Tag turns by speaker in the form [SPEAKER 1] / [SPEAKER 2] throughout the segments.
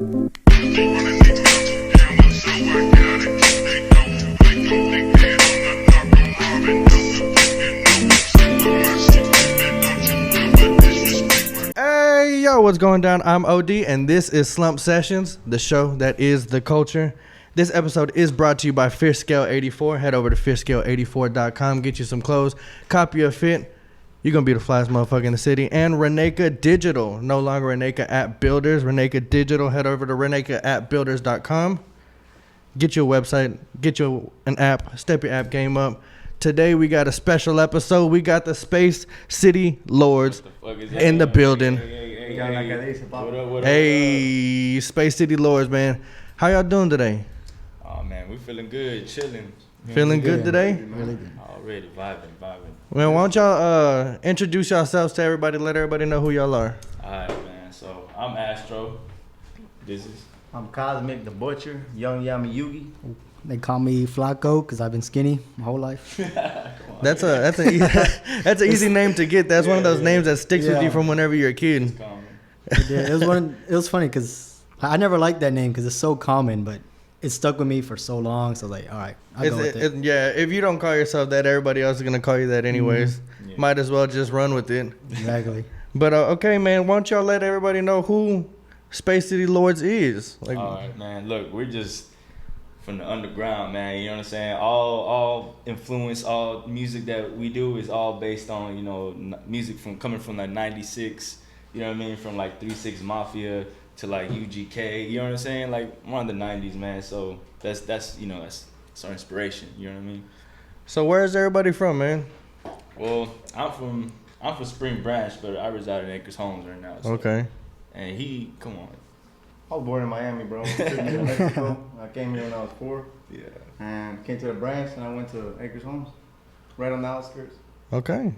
[SPEAKER 1] Hey, yo, what's going down? I'm OD, and this is SlumpedSessions, the show that is the culture. This episode is brought to you by FishScale84. Head over to FishScale84.com, get you some clothes, copy a fit. You're going to be the flyest motherfucker in the city. And Reneka Digital, no longer Reneka App Builders. Reneka Digital, head over to RenekaAppBuilders.com. Get you a website, get you an app, step your app game up. Today we got a special episode. We got the SpaceCityLordz in the building. Hey, SpaceCityLordz, man. How y'all doing today?
[SPEAKER 2] Oh man, we feeling good, chilling.
[SPEAKER 1] Feeling good today?
[SPEAKER 3] Really good.
[SPEAKER 2] Already vibing.
[SPEAKER 1] Well, why don't y'all introduce yourselves to everybody, let everybody know who y'all are.
[SPEAKER 2] Alright, man. So I'm Astro.
[SPEAKER 3] I'm Cosmic the Butcher, Young Yami Yugi. They call me Flacco because I've been skinny my whole life.
[SPEAKER 1] That's an easy name to get. That's one of those names that sticks with you from whenever you're a kid.
[SPEAKER 3] It was funny because I never liked that name because it's so common, but it stuck with me for so long. So like, all right, I'll go with it.
[SPEAKER 1] Yeah, if you don't call yourself that, everybody else is gonna call you that anyways.
[SPEAKER 2] Mm-hmm. Yeah.
[SPEAKER 1] Might as well just run with it.
[SPEAKER 3] Exactly.
[SPEAKER 1] But okay, man, why don't y'all let everybody know who SpaceCityLordz is? Like,
[SPEAKER 2] all right, man. Look, we're just from the underground, man. You know what I'm saying? All influence, all music that we do is all based on, music coming from like '96. You know what I mean? From like 3-6 Mafia to like UGK. You know what I'm saying? Like we're on the '90s, man. So that's our inspiration. You know what I mean?
[SPEAKER 1] So where's everybody from, man?
[SPEAKER 2] Well, I'm from Spring Branch, but I reside in Acres Homes right now. So.
[SPEAKER 1] Okay.
[SPEAKER 2] And come on.
[SPEAKER 4] I was born in Miami, bro. In Mexico. I came here when I was 4.
[SPEAKER 2] Yeah.
[SPEAKER 4] And came to the branch, and I went to Acres Homes, right on the outskirts.
[SPEAKER 1] Okay.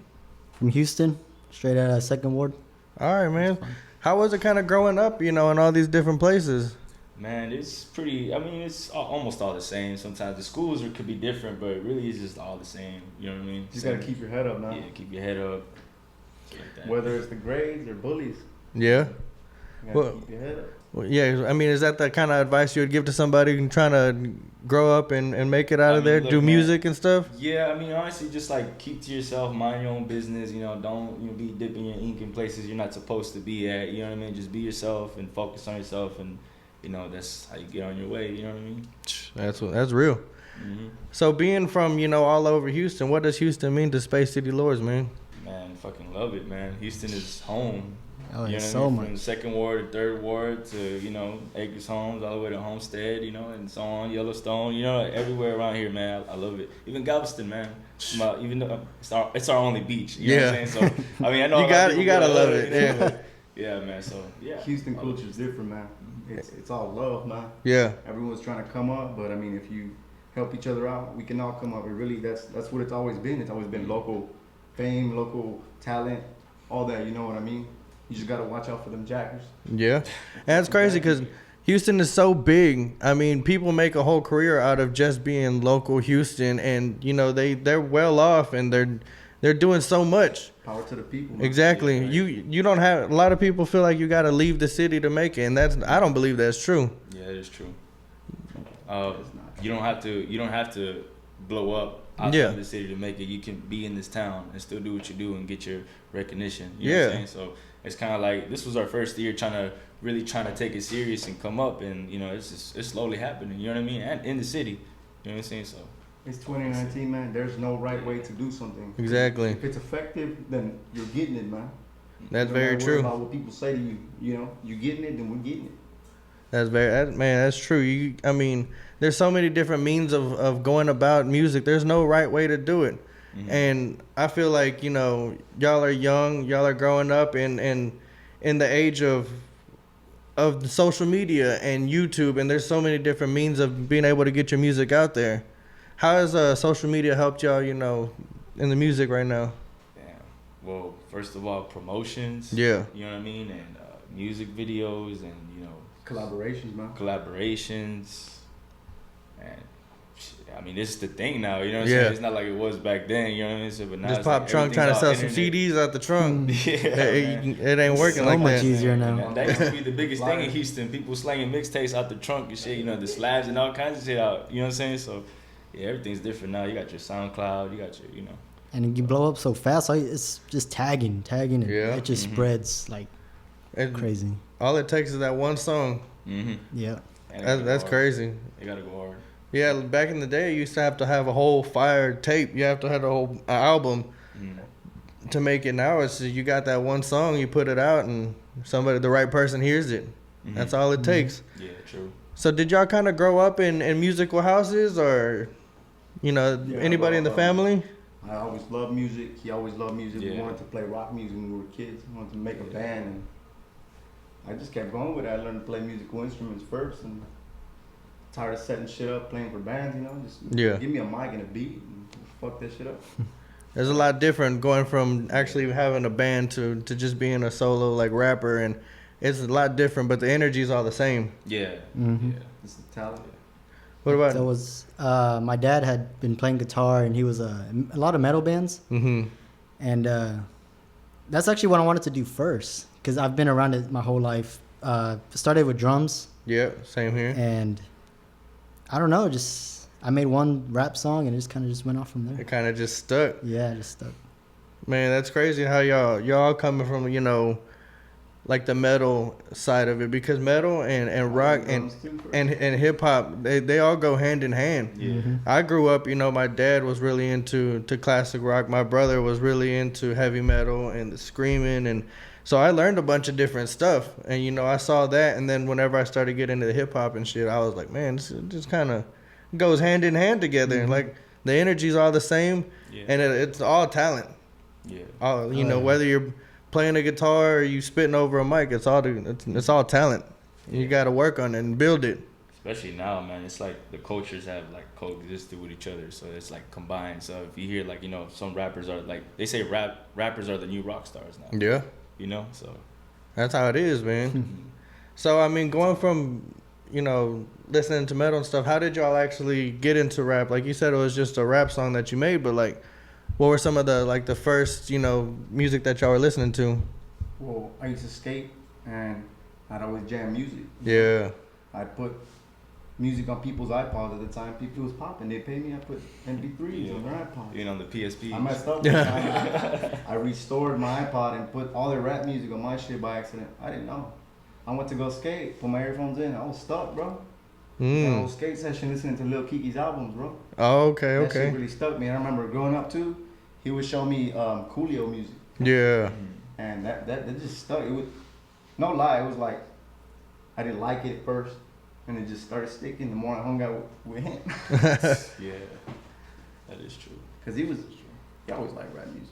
[SPEAKER 3] From Houston, straight out of Second Ward.
[SPEAKER 1] All right, man. How was it kind of growing up, in all these different places?
[SPEAKER 2] Man, it's pretty. I mean, it's almost all the same. Sometimes the schools could be different, but really it's just all the same. You know what I mean?
[SPEAKER 4] You just gotta keep your head up now.
[SPEAKER 2] Yeah, keep your head up. Like that.
[SPEAKER 4] Whether it's the grades or bullies.
[SPEAKER 1] Yeah.
[SPEAKER 4] You gotta keep your head up.
[SPEAKER 1] Well, yeah, I mean, is that the kind of advice you would give to somebody trying to grow up and make it out of there, do music and stuff?
[SPEAKER 2] Yeah, I mean, honestly, just like keep to yourself, mind your own business. Don't be dipping your ink in places you're not supposed to be at. You know what I mean? Just be yourself and focus on yourself, and that's how you get on your way. You know what I mean?
[SPEAKER 1] That's real.
[SPEAKER 2] Mm-hmm.
[SPEAKER 1] So being from all over Houston, what does Houston mean to SpaceCityLordz, man?
[SPEAKER 2] Man, fucking love it, man. Houston is home.
[SPEAKER 3] Oh,
[SPEAKER 2] You know
[SPEAKER 3] it's
[SPEAKER 2] what I
[SPEAKER 3] so
[SPEAKER 2] mean?
[SPEAKER 3] much.
[SPEAKER 2] From Second Ward to Third Ward to, Acres Homes, all the way to Homestead, and so on, Yellowstone, everywhere around here, man. I love it. Even Galveston, man. Even though it's our only beach. You know what I'm saying? So, I mean, I know
[SPEAKER 1] you gotta love it. Yeah.
[SPEAKER 2] Yeah, man. So, yeah.
[SPEAKER 4] Houston culture is different, man. It's all love, man.
[SPEAKER 1] Yeah.
[SPEAKER 4] Everyone's trying to come up, but I mean, if you help each other out, we can all come up. That's what it's always been. It's always been local fame, local talent, all that. You know what I mean? You just gotta watch out for them jackers.
[SPEAKER 1] Yeah. And that's crazy because Houston is so big. I mean, people make a whole career out of just being local Houston, and they're well off, and they're doing so much.
[SPEAKER 4] Power to the people, man.
[SPEAKER 1] Exactly.
[SPEAKER 2] Yeah, right.
[SPEAKER 1] You don't have a lot of people feel like you got to leave the city to make it, and I don't believe that's true.
[SPEAKER 2] Yeah, it is true. You don't have to blow up outside of the city to make it. You can be in this town and still do what you do and get your recognition. You know what I'm saying? So it's kind of like this was our first year trying to take it serious and come up, and it's slowly happening. You know what I mean? And in the city, you know what I'm saying? So
[SPEAKER 4] it's 2019, man. There's no right way to do something.
[SPEAKER 1] Exactly.
[SPEAKER 4] If it's effective, then you're getting it, man.
[SPEAKER 1] That's very true.
[SPEAKER 4] About what people say to you, you getting it, then we're getting it.
[SPEAKER 1] That's true. I mean, there's so many different means of going about music. There's no right way to do it. Mm-hmm. And I feel like, y'all are young, y'all are growing up in the age of the social media and YouTube, and there's so many different means of being able to get your music out there. How has social media helped y'all, in the music right now?
[SPEAKER 2] Damn. Well, first of all, promotions.
[SPEAKER 1] Yeah.
[SPEAKER 2] You know what I mean? And music videos and,
[SPEAKER 4] Collaborations, man.
[SPEAKER 2] Collaborations. And I mean, this is the thing now. You know what I'm
[SPEAKER 1] Yeah.
[SPEAKER 2] saying? It's not like it was back then. You know what I mean? So, but now
[SPEAKER 1] Just
[SPEAKER 2] it's
[SPEAKER 1] pop
[SPEAKER 2] like
[SPEAKER 1] trunk trying to sell some
[SPEAKER 2] internet.
[SPEAKER 1] CDs out the trunk.
[SPEAKER 2] Yeah,
[SPEAKER 1] it ain't working
[SPEAKER 3] So
[SPEAKER 1] like
[SPEAKER 3] much
[SPEAKER 1] that.
[SPEAKER 3] easier
[SPEAKER 2] Man,
[SPEAKER 3] now.
[SPEAKER 2] that used to be the biggest thing in Houston. People slanging mixtapes out the trunk and shit. You know, the slabs and all kinds of shit out. You know what I'm saying? So, yeah, everything's different now. You got your SoundCloud. You got your, you know.
[SPEAKER 3] And you blow up so fast. So it's just tagging, and
[SPEAKER 1] Yeah.
[SPEAKER 3] it just spreads like
[SPEAKER 1] And
[SPEAKER 3] crazy.
[SPEAKER 1] all it takes is that one song.
[SPEAKER 2] Mm-hmm.
[SPEAKER 3] Yeah.
[SPEAKER 1] That's crazy.
[SPEAKER 2] You gotta go hard.
[SPEAKER 1] Yeah, back in the day, you used to have to have a whole fire tape. You have to have a whole album to make it. Now it's you got that one song, you put it out, and the right person hears it. That's all it takes.
[SPEAKER 2] Yeah, true.
[SPEAKER 1] So did y'all kind of grow up in musical houses, or anybody in the family?
[SPEAKER 4] I always loved music. He always loved music. We
[SPEAKER 2] Yeah.
[SPEAKER 4] wanted to play rock music when we were kids. We wanted to make a band, and I just kept going with it. I learned to play musical instruments first, and tired of setting shit up, playing for bands. Just give me a mic and a beat, and fuck that shit up.
[SPEAKER 1] There's a lot different going from actually having a band to just being a solo like rapper, and it's a lot different, but the energy's all the same.
[SPEAKER 2] Yeah.
[SPEAKER 3] Mm-hmm.
[SPEAKER 2] Yeah.
[SPEAKER 4] It's the talent.
[SPEAKER 1] What about?
[SPEAKER 3] There was my dad had been playing guitar, and he was a lot of metal bands, and that's actually what I wanted to do first, because I've been around it my whole life. Started with drums.
[SPEAKER 1] Yeah, same here.
[SPEAKER 3] And I don't know, just I made one rap song, and it just kind of just went off from there.
[SPEAKER 1] It kind of just stuck.
[SPEAKER 3] Yeah, it just stuck.
[SPEAKER 1] Man, that's crazy how y'all coming from like the metal side of it, because metal and rock and hip hop, they all go hand in hand.
[SPEAKER 2] Yeah.
[SPEAKER 1] I grew up, my dad was really into classic rock. My brother was really into heavy metal and the screaming, and so I learned a bunch of different stuff. And I saw that, and then whenever I started getting into the hip hop and shit, I was like, man, this just kind of goes hand in hand together. Like the energy's all the same, and it's all talent.
[SPEAKER 2] Yeah.
[SPEAKER 1] All, whether you're playing a guitar or you spitting over a mic, it's all talent. You got to work on it and build it.
[SPEAKER 2] Especially now, man, it's like the cultures have like coexisted with each other, so it's like combined. So if you hear like some rappers are like, they say rappers are the new rock stars now.
[SPEAKER 1] Yeah,
[SPEAKER 2] so
[SPEAKER 1] that's how it is, man. So I mean, going from listening to metal and stuff, how did y'all actually get into rap? Like you said, it was just a rap song that you made, but like, what were some of the first music that y'all were listening to?
[SPEAKER 4] Well, I used to skate, and I'd always jam music.
[SPEAKER 1] Yeah.
[SPEAKER 4] I'd put music on people's iPods at the time. People was popping. They paid me. I put MP3s on their iPods.
[SPEAKER 2] On the PSP.
[SPEAKER 4] I messed up. I restored my iPod and put all the rap music on my shit by accident. I didn't know. I went to go skate, put my earphones in. I was stuck, bro. A whole skate session listening to Lil Kiki's albums, bro.
[SPEAKER 1] Oh, okay,
[SPEAKER 4] That
[SPEAKER 1] okay.
[SPEAKER 4] shit really stuck me. And I remember growing up too, he would show me Coolio music.
[SPEAKER 1] Yeah.
[SPEAKER 4] And that just stuck. It was, no lie, it was like, I didn't like it at first, and it just started sticking the more I hung out with him.
[SPEAKER 2] Yeah, that is true.
[SPEAKER 4] Because he always liked rap music.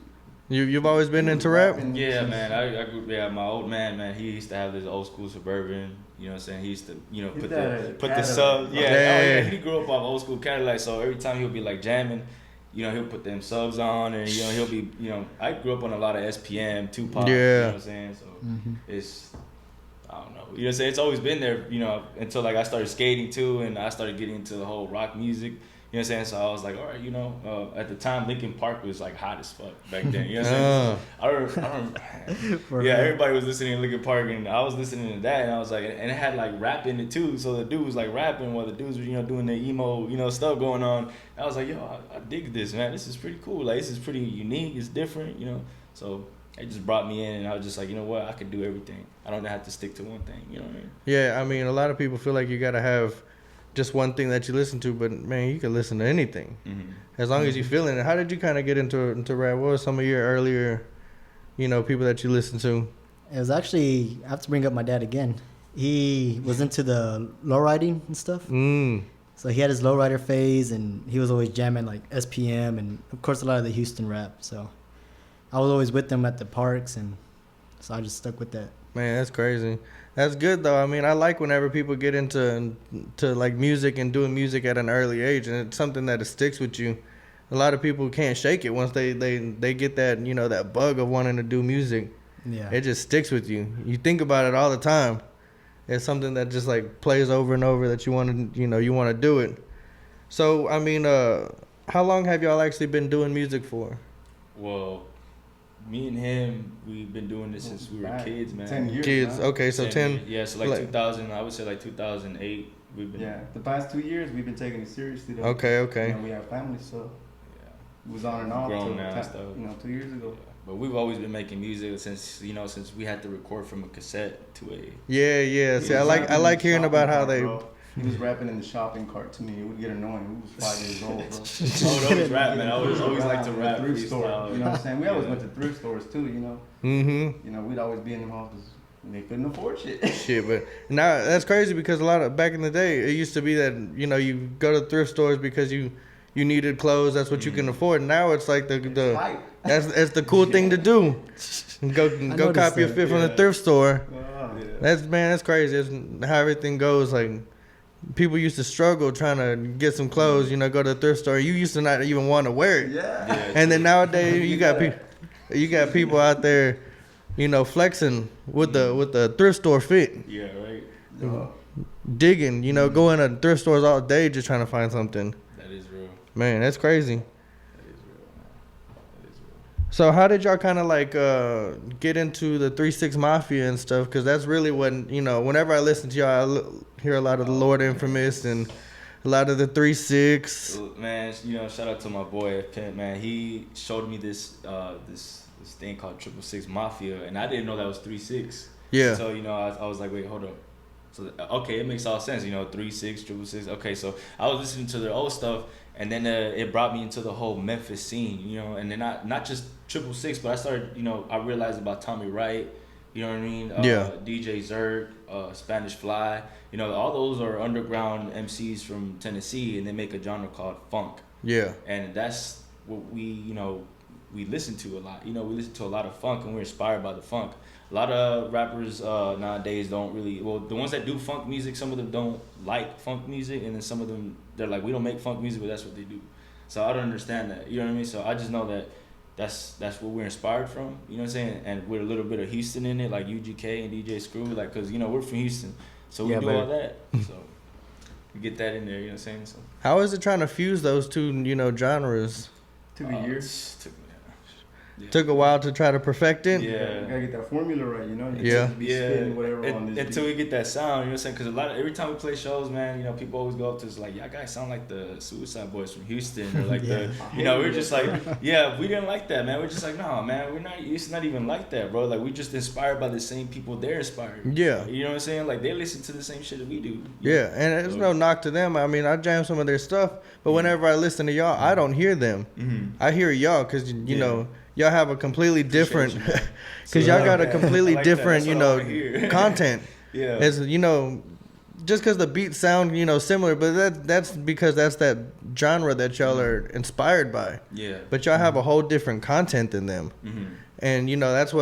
[SPEAKER 1] You've always been into rap?
[SPEAKER 2] Yeah, man. I grew. Yeah, my old man. He used to have this old school Suburban. You know what I'm saying? He used to, put the subs. Yeah. He grew up off old school Cadillac. So every time he'll be like jamming, he'll put them subs on, and he'll be, I grew up on a lot of SPM, Tupac.
[SPEAKER 1] Yeah.
[SPEAKER 2] You know what I'm saying? So it's, I don't know. You know what I'm saying? It's always been there. Until like I started skating too, and I started getting into the whole rock music. You know what I'm saying? So I was like, all right, at the time, Linkin Park was like hot as fuck back then. You know what I'm saying? I remember, everybody was listening to Linkin Park, and I was listening to that, and I was like, and it had like rap in it too. So the dude was like rapping while the dudes were, doing their emo, stuff going on. And I was like, yo, I dig this, man. This is pretty cool. Like, this is pretty unique. It's different, So it just brought me in, and I was just like, you know what? I could do everything. I don't have to stick to one thing. You know what I mean?
[SPEAKER 1] Yeah, I mean, a lot of people feel like you got to have just one thing that you listen to, but man, you can listen to anything as long as you feeling it. How did you kind of get into rap? What was some of your earlier, people that you listened to?
[SPEAKER 3] It was actually, I have to bring up my dad again. He was into the lowriding and stuff. So he had his lowrider phase, and he was always jamming like SPM and of course a lot of the Houston rap. So I was always with them at the parks, and so I just stuck with that.
[SPEAKER 1] Man, that's crazy. That's good though. I mean, I like whenever people get into like music and doing music at an early age, and it's something that sticks with you. A lot of people can't shake it once they get that that bug of wanting to do music.
[SPEAKER 3] Yeah,
[SPEAKER 1] it just sticks with you. You think about it all the time. It's something that just like plays over and over that you want to you want to do it. So I mean, how long have y'all actually been doing music for?
[SPEAKER 2] Well, me and him, we've been doing this since we were kids, man.
[SPEAKER 4] 10 years.
[SPEAKER 1] Kids,
[SPEAKER 4] man.
[SPEAKER 1] okay, so 10.
[SPEAKER 2] Yeah, so like 2000, I would say like 2008. We've been.
[SPEAKER 4] Yeah, the past 2 years we've been taking it seriously. Though.
[SPEAKER 1] Okay, okay.
[SPEAKER 4] You know, we have families, so
[SPEAKER 2] Yeah.
[SPEAKER 4] it was on and off.
[SPEAKER 2] Grown
[SPEAKER 4] till
[SPEAKER 2] now and stuff.
[SPEAKER 4] 2 years ago.
[SPEAKER 2] But we've always been making music since we had to record from a cassette to a.
[SPEAKER 1] Yeah. See,
[SPEAKER 4] He
[SPEAKER 1] I
[SPEAKER 4] was
[SPEAKER 1] like
[SPEAKER 4] rapping in the
[SPEAKER 1] hearing
[SPEAKER 4] shopping
[SPEAKER 1] about how
[SPEAKER 4] cart,
[SPEAKER 1] they.
[SPEAKER 4] bro. He was rapping in the shopping cart to me. It would get annoying. We was 5 years old, bro.
[SPEAKER 2] I would always rap, man. I always like to rap.
[SPEAKER 4] Thrift store.
[SPEAKER 2] freestyle.
[SPEAKER 4] You know what I'm saying? We always
[SPEAKER 2] Yeah.
[SPEAKER 4] went to thrift stores too. You know.
[SPEAKER 1] Mm-hmm.
[SPEAKER 4] You know, we'd always be in them houses. They couldn't afford shit.
[SPEAKER 1] Shit, but now that's crazy because a lot of back in the day, it used to be that you go to thrift stores because you needed clothes. That's what you can afford. Now it's like the
[SPEAKER 4] Hype.
[SPEAKER 1] that's the cool thing to do. Go
[SPEAKER 3] noticed
[SPEAKER 1] copy a
[SPEAKER 3] that.
[SPEAKER 1] fit from the
[SPEAKER 2] Yeah.
[SPEAKER 1] thrift store.
[SPEAKER 2] Yeah.
[SPEAKER 1] That's crazy. It's how everything goes. Like people used to struggle trying to get some clothes. Go to the thrift store. You used to not even want to wear it.
[SPEAKER 4] Yeah.
[SPEAKER 1] And then nowadays you got people out there, flexing with the thrift store fit,
[SPEAKER 2] Yeah, right.
[SPEAKER 1] digging, going to thrift stores all day just trying to find something.
[SPEAKER 2] That is real.
[SPEAKER 1] Man, that's crazy.
[SPEAKER 2] That is real, man. That is real.
[SPEAKER 1] So how did y'all kind of like get into the 3-6 Mafia and stuff? Because that's really when, whenever I listen to y'all, I hear a lot of the Lord Infamous and a lot of the 3-6.
[SPEAKER 2] Man, shout out to my boy Pimp, man. He showed me this this thing called 666 Mafia, and I didn't know that was 3-6.
[SPEAKER 1] Yeah.
[SPEAKER 2] So I was like, wait, hold up. So okay, it makes all sense. 3-6, 666. Okay, so I was listening to their old stuff, and then it brought me into the whole Memphis scene, and then not just 666, but I started, I realized about Tommy Wright. You know what I mean?
[SPEAKER 1] Yeah.
[SPEAKER 2] DJ Zerg, Spanish Fly. All those are underground MCs from Tennessee, and they make a genre called funk.
[SPEAKER 1] Yeah.
[SPEAKER 2] And that's what we listen to a lot. We listen to a lot of funk, and we're inspired by the funk. A lot of rappers nowadays don't really, well, the ones that do funk music, some of them don't like funk music, and then some of them, they're like, we don't make funk music, but that's what they do. So I don't understand that. You know what I mean? So I just know that that's what we're inspired from. You know what I'm saying? And with a little bit of Houston in it, like UGK and DJ Screw, like, because, we're from Houston. So we do all that. So we get that in there, you know what I'm saying? So
[SPEAKER 1] How is it trying to fuse those two, genres?
[SPEAKER 4] Took a year.
[SPEAKER 1] Took a while to try to perfect it.
[SPEAKER 2] Yeah.
[SPEAKER 4] You gotta get that formula right, You
[SPEAKER 1] Yeah.
[SPEAKER 4] can't just be spitting whatever on this
[SPEAKER 2] Until
[SPEAKER 4] beat.
[SPEAKER 2] we get that sound, you know what I'm saying? Because every time we play shows, man, people always go up to us like, y'all guys sound like the Suicide Boys from Houston, or like we're just like, yeah, we didn't like that, man. We're just like, no, man, we're not. It's not even like that, bro. Like, we just inspired by the same people they're inspired.
[SPEAKER 1] Yeah.
[SPEAKER 2] You know what I'm saying? Like, they listen to the same shit that we do.
[SPEAKER 1] Yeah, and there's no knock to them. I mean, I jam some of their stuff, but whenever I listen to y'all, I don't hear them.
[SPEAKER 2] Mm-hmm.
[SPEAKER 1] I hear y'all because y'all have a completely different,
[SPEAKER 2] you, man.
[SPEAKER 1] because y'all got a
[SPEAKER 2] I
[SPEAKER 1] completely
[SPEAKER 2] like that.
[SPEAKER 1] different,
[SPEAKER 2] That's what I wanna hear.
[SPEAKER 1] content.
[SPEAKER 2] Yeah.
[SPEAKER 1] It's just because the beats sound similar, but that's because that's that genre that y'all are inspired by.
[SPEAKER 2] Yeah.
[SPEAKER 1] But y'all have a whole different content than them,
[SPEAKER 2] Mm-hmm.
[SPEAKER 1] and that's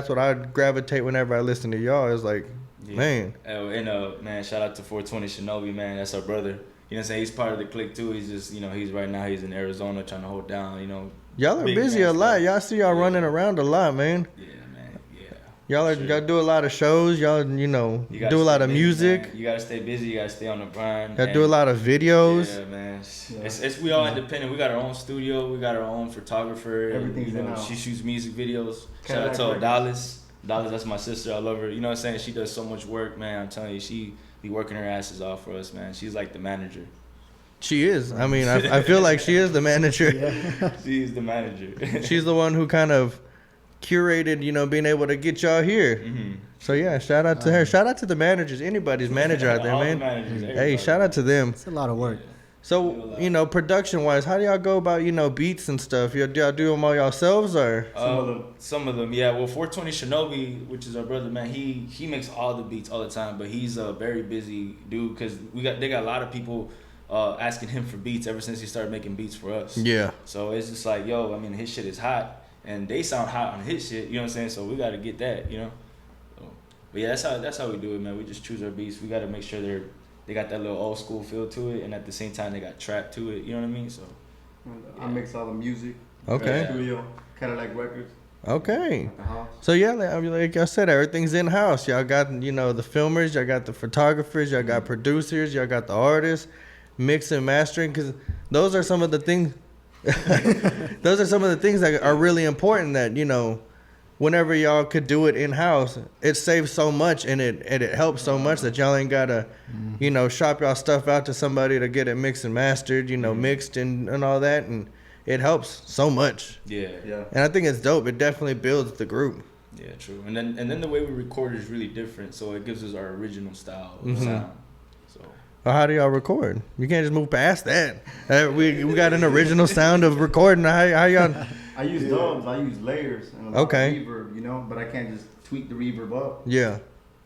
[SPEAKER 1] what I gravitate whenever I listen to y'all. Is like, man.
[SPEAKER 2] Man, shout out to 420 Shinobi, man. That's our brother. You know what I'm saying? He's part of the clique too. He's just, he's right now he's in Arizona trying to hold down,
[SPEAKER 1] Y'all are
[SPEAKER 2] big
[SPEAKER 1] busy
[SPEAKER 2] man
[SPEAKER 1] a lot.
[SPEAKER 2] stuff.
[SPEAKER 1] Y'all see y'all running around a lot, man.
[SPEAKER 2] Yeah, man. Yeah.
[SPEAKER 1] Y'all do a lot of shows. Y'all,
[SPEAKER 2] You gotta
[SPEAKER 1] do a lot
[SPEAKER 2] stay
[SPEAKER 1] of
[SPEAKER 2] busy,
[SPEAKER 1] music.
[SPEAKER 2] man. You gotta stay busy. You gotta stay on the grind.
[SPEAKER 1] Y'all do a lot of videos.
[SPEAKER 2] Yeah, man.
[SPEAKER 4] Yeah.
[SPEAKER 2] It's we all independent. We got our own studio. We got our own photographer. and,
[SPEAKER 4] Everything's in-house.
[SPEAKER 2] She shoots music videos. Shout out
[SPEAKER 4] Cadillac
[SPEAKER 2] to
[SPEAKER 4] Records.
[SPEAKER 2] Dallas. Dallas, that's my sister. I love her. You know what I'm saying? She does so much work, man. I'm telling you, she be working her asses off for us, man. She's like the manager.
[SPEAKER 1] She is. I mean, I feel like she is the manager.
[SPEAKER 2] She's the manager.
[SPEAKER 1] She's the one who kind of curated, being able to get y'all here.
[SPEAKER 2] Mm-hmm.
[SPEAKER 1] So yeah, shout out to her. Shout out to the managers. Anybody's manager out there,
[SPEAKER 2] All the
[SPEAKER 1] man.
[SPEAKER 2] managers,
[SPEAKER 1] Hey,
[SPEAKER 2] everybody.
[SPEAKER 1] shout out to them.
[SPEAKER 3] It's a lot of work.
[SPEAKER 1] So, production wise, how do y'all go about, beats and stuff? Y'all do them all yourselves or?
[SPEAKER 2] Some of them, yeah. Well, 420 Shinobi, which is our brother, man, he makes all the beats all the time, but he's a very busy dude because they got a lot of people asking him for beats ever since he started making beats for us.
[SPEAKER 1] Yeah.
[SPEAKER 2] So it's just like, yo, I mean, his shit is hot, and they sound hot on his shit. You know what I'm saying? So we got to get that, So, but yeah, that's how we do it, man. We just choose our beats. We got to make sure they got that little old school feel to it, and at the same time they got trap to it. You know what I mean? So
[SPEAKER 4] I mix all the music.
[SPEAKER 1] Okay.
[SPEAKER 4] Studio, Cadillac Records.
[SPEAKER 1] Okay.
[SPEAKER 4] At the house.
[SPEAKER 1] So yeah, like I said, everything's in house. Y'all got the filmers, y'all got the photographers, y'all got producers, y'all got the artists, mix and mastering, because those are some of the things. Those are some of the things that are really important. That whenever y'all could do it in house, it saves so much and it helps so much that y'all ain't gotta, shop y'all stuff out to somebody to get it mixed and mastered, mixed and all that, and it helps so much.
[SPEAKER 2] Yeah.
[SPEAKER 1] And I think it's dope. It definitely builds the group.
[SPEAKER 2] Yeah, true. And then the way we record is really different, so it gives us our original style of sound. So.
[SPEAKER 1] Well, how do y'all record? You can't just move past that. We got an original sound of recording. How y'all?
[SPEAKER 4] I use dubs. I use layers and a lot of reverb, but I can't just tweak the reverb up.
[SPEAKER 1] Yeah.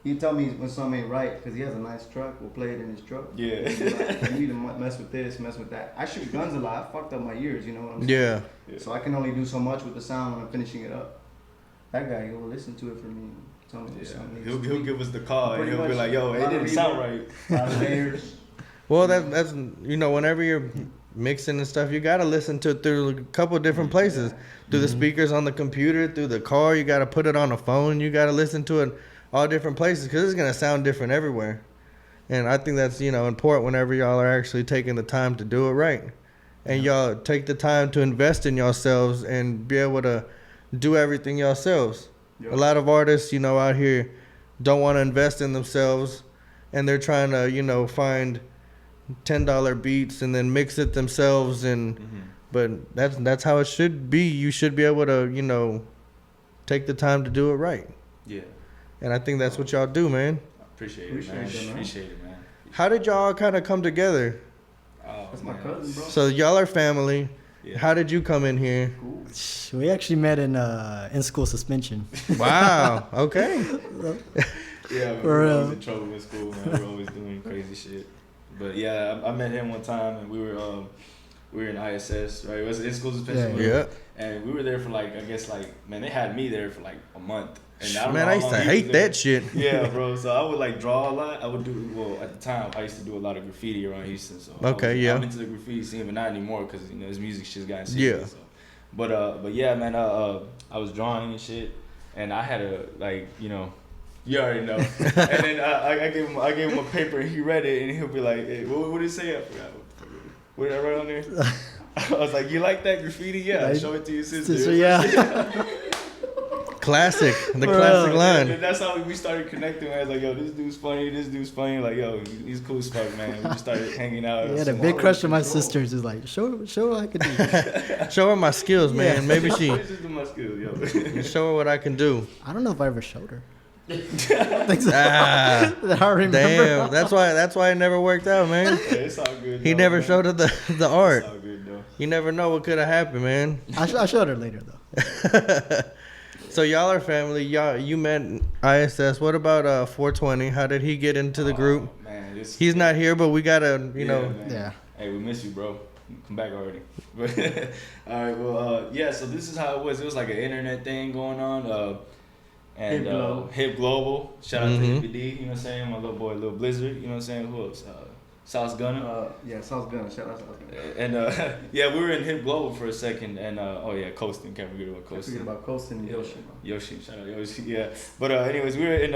[SPEAKER 4] He tell me when something ain't right because he has a nice truck. We'll play it in his truck.
[SPEAKER 2] Yeah.
[SPEAKER 4] Like, you need to mess with this, mess with that. I shoot guns a lot. I fucked up my ears. You know what I'm saying?
[SPEAKER 1] Yeah.
[SPEAKER 4] So I can only do so much with the sound when I'm finishing it up. That guy, he'll listen to it for me. Tell me something.
[SPEAKER 2] He'll give us the call and he'll be like, "Yo, it didn't sound right."
[SPEAKER 4] Layers.
[SPEAKER 1] Well, that's whenever you're mixing and stuff, you gotta listen to it through a couple different places. Through the speakers on the computer, through the car. You gotta put it on the phone. You gotta listen to it all different places because it's gonna sound different everywhere. And I think that's important whenever y'all are actually taking the time to do it right, and y'all take the time to invest in yourselves and be able to do everything yourselves. Yep. A lot of artists, out here don't want to invest in themselves, and they're trying to, find $10 beats and then mix it themselves. And but that's how it should be. You should be able to, take the time to do it right.
[SPEAKER 2] Yeah.
[SPEAKER 1] And I think that's what y'all do, man.
[SPEAKER 2] Appreciate it, man.
[SPEAKER 1] How did y'all kind of come together?
[SPEAKER 4] That's my cousin, bro.
[SPEAKER 1] So y'all are family.
[SPEAKER 2] Yeah.
[SPEAKER 1] How did you come in here?
[SPEAKER 3] Cool. We actually met in school suspension.
[SPEAKER 1] Wow. Okay.
[SPEAKER 2] Yeah, we were always in trouble in school, man. We were always doing crazy shit. But yeah, I met him one time, and we were in ISS, right? It was in school suspension.
[SPEAKER 1] Yeah.
[SPEAKER 2] And we were there for they had me there for like a month. And
[SPEAKER 1] I used to hate that shit.
[SPEAKER 2] Yeah, bro. So I would draw a lot. I would do at the time I used to do a lot of graffiti around Houston. So I'm into the graffiti scene, but not anymore because his music shit's gotten serious. Yeah. So. But yeah, man. I was drawing and shit, and I had you already know. And then I gave him a paper, and he read it, and he'll be like, hey, what did it say? I forgot. What did I write on there? I was like, you like that graffiti? Yeah, show it to your sister.
[SPEAKER 1] Yeah. Classic, classic line.
[SPEAKER 2] And that's how we started connecting. I was like, yo, this dude's funny. Like, yo, he's cool as fuck, man. We just started hanging out.
[SPEAKER 3] Yeah, the big crush of my sisters is like, show what I can do.
[SPEAKER 1] Show her my skills, man.
[SPEAKER 3] Yeah.
[SPEAKER 1] Maybe she.
[SPEAKER 2] Just do my skills, yo.
[SPEAKER 1] Show her what I can do.
[SPEAKER 3] I don't know if I ever showed her. I remember.
[SPEAKER 1] Damn, that's why it never worked out, man.
[SPEAKER 2] Yeah, it's all good.
[SPEAKER 1] He never showed her the art.
[SPEAKER 2] It's all good, though.
[SPEAKER 1] You never know what could have happened, man.
[SPEAKER 3] I showed her later though.
[SPEAKER 1] So y'all are family. You met ISS. What about 420? How did he get into the group?
[SPEAKER 2] Man,
[SPEAKER 1] he's not here, but we gotta,
[SPEAKER 3] Yeah.
[SPEAKER 2] Hey, we miss you, bro. Come back already. But all right, well, yeah. So this is how it was. It was like an internet thing going on. And Hip Global. Shout out to Hippie D. You know what I'm saying? My little boy, Lil Blizzard. You know what I'm saying? Who else? South Gunner.
[SPEAKER 4] Yeah, South Gunner. Shout out South Gunner.
[SPEAKER 2] And yeah, we were in Hip Global for a second, and Coastin. Can't forget about Coastin.
[SPEAKER 4] Forget about Coastin and Yoshi.
[SPEAKER 2] Yoshi, shout out Yoshi. Yeah, but anyways, we were in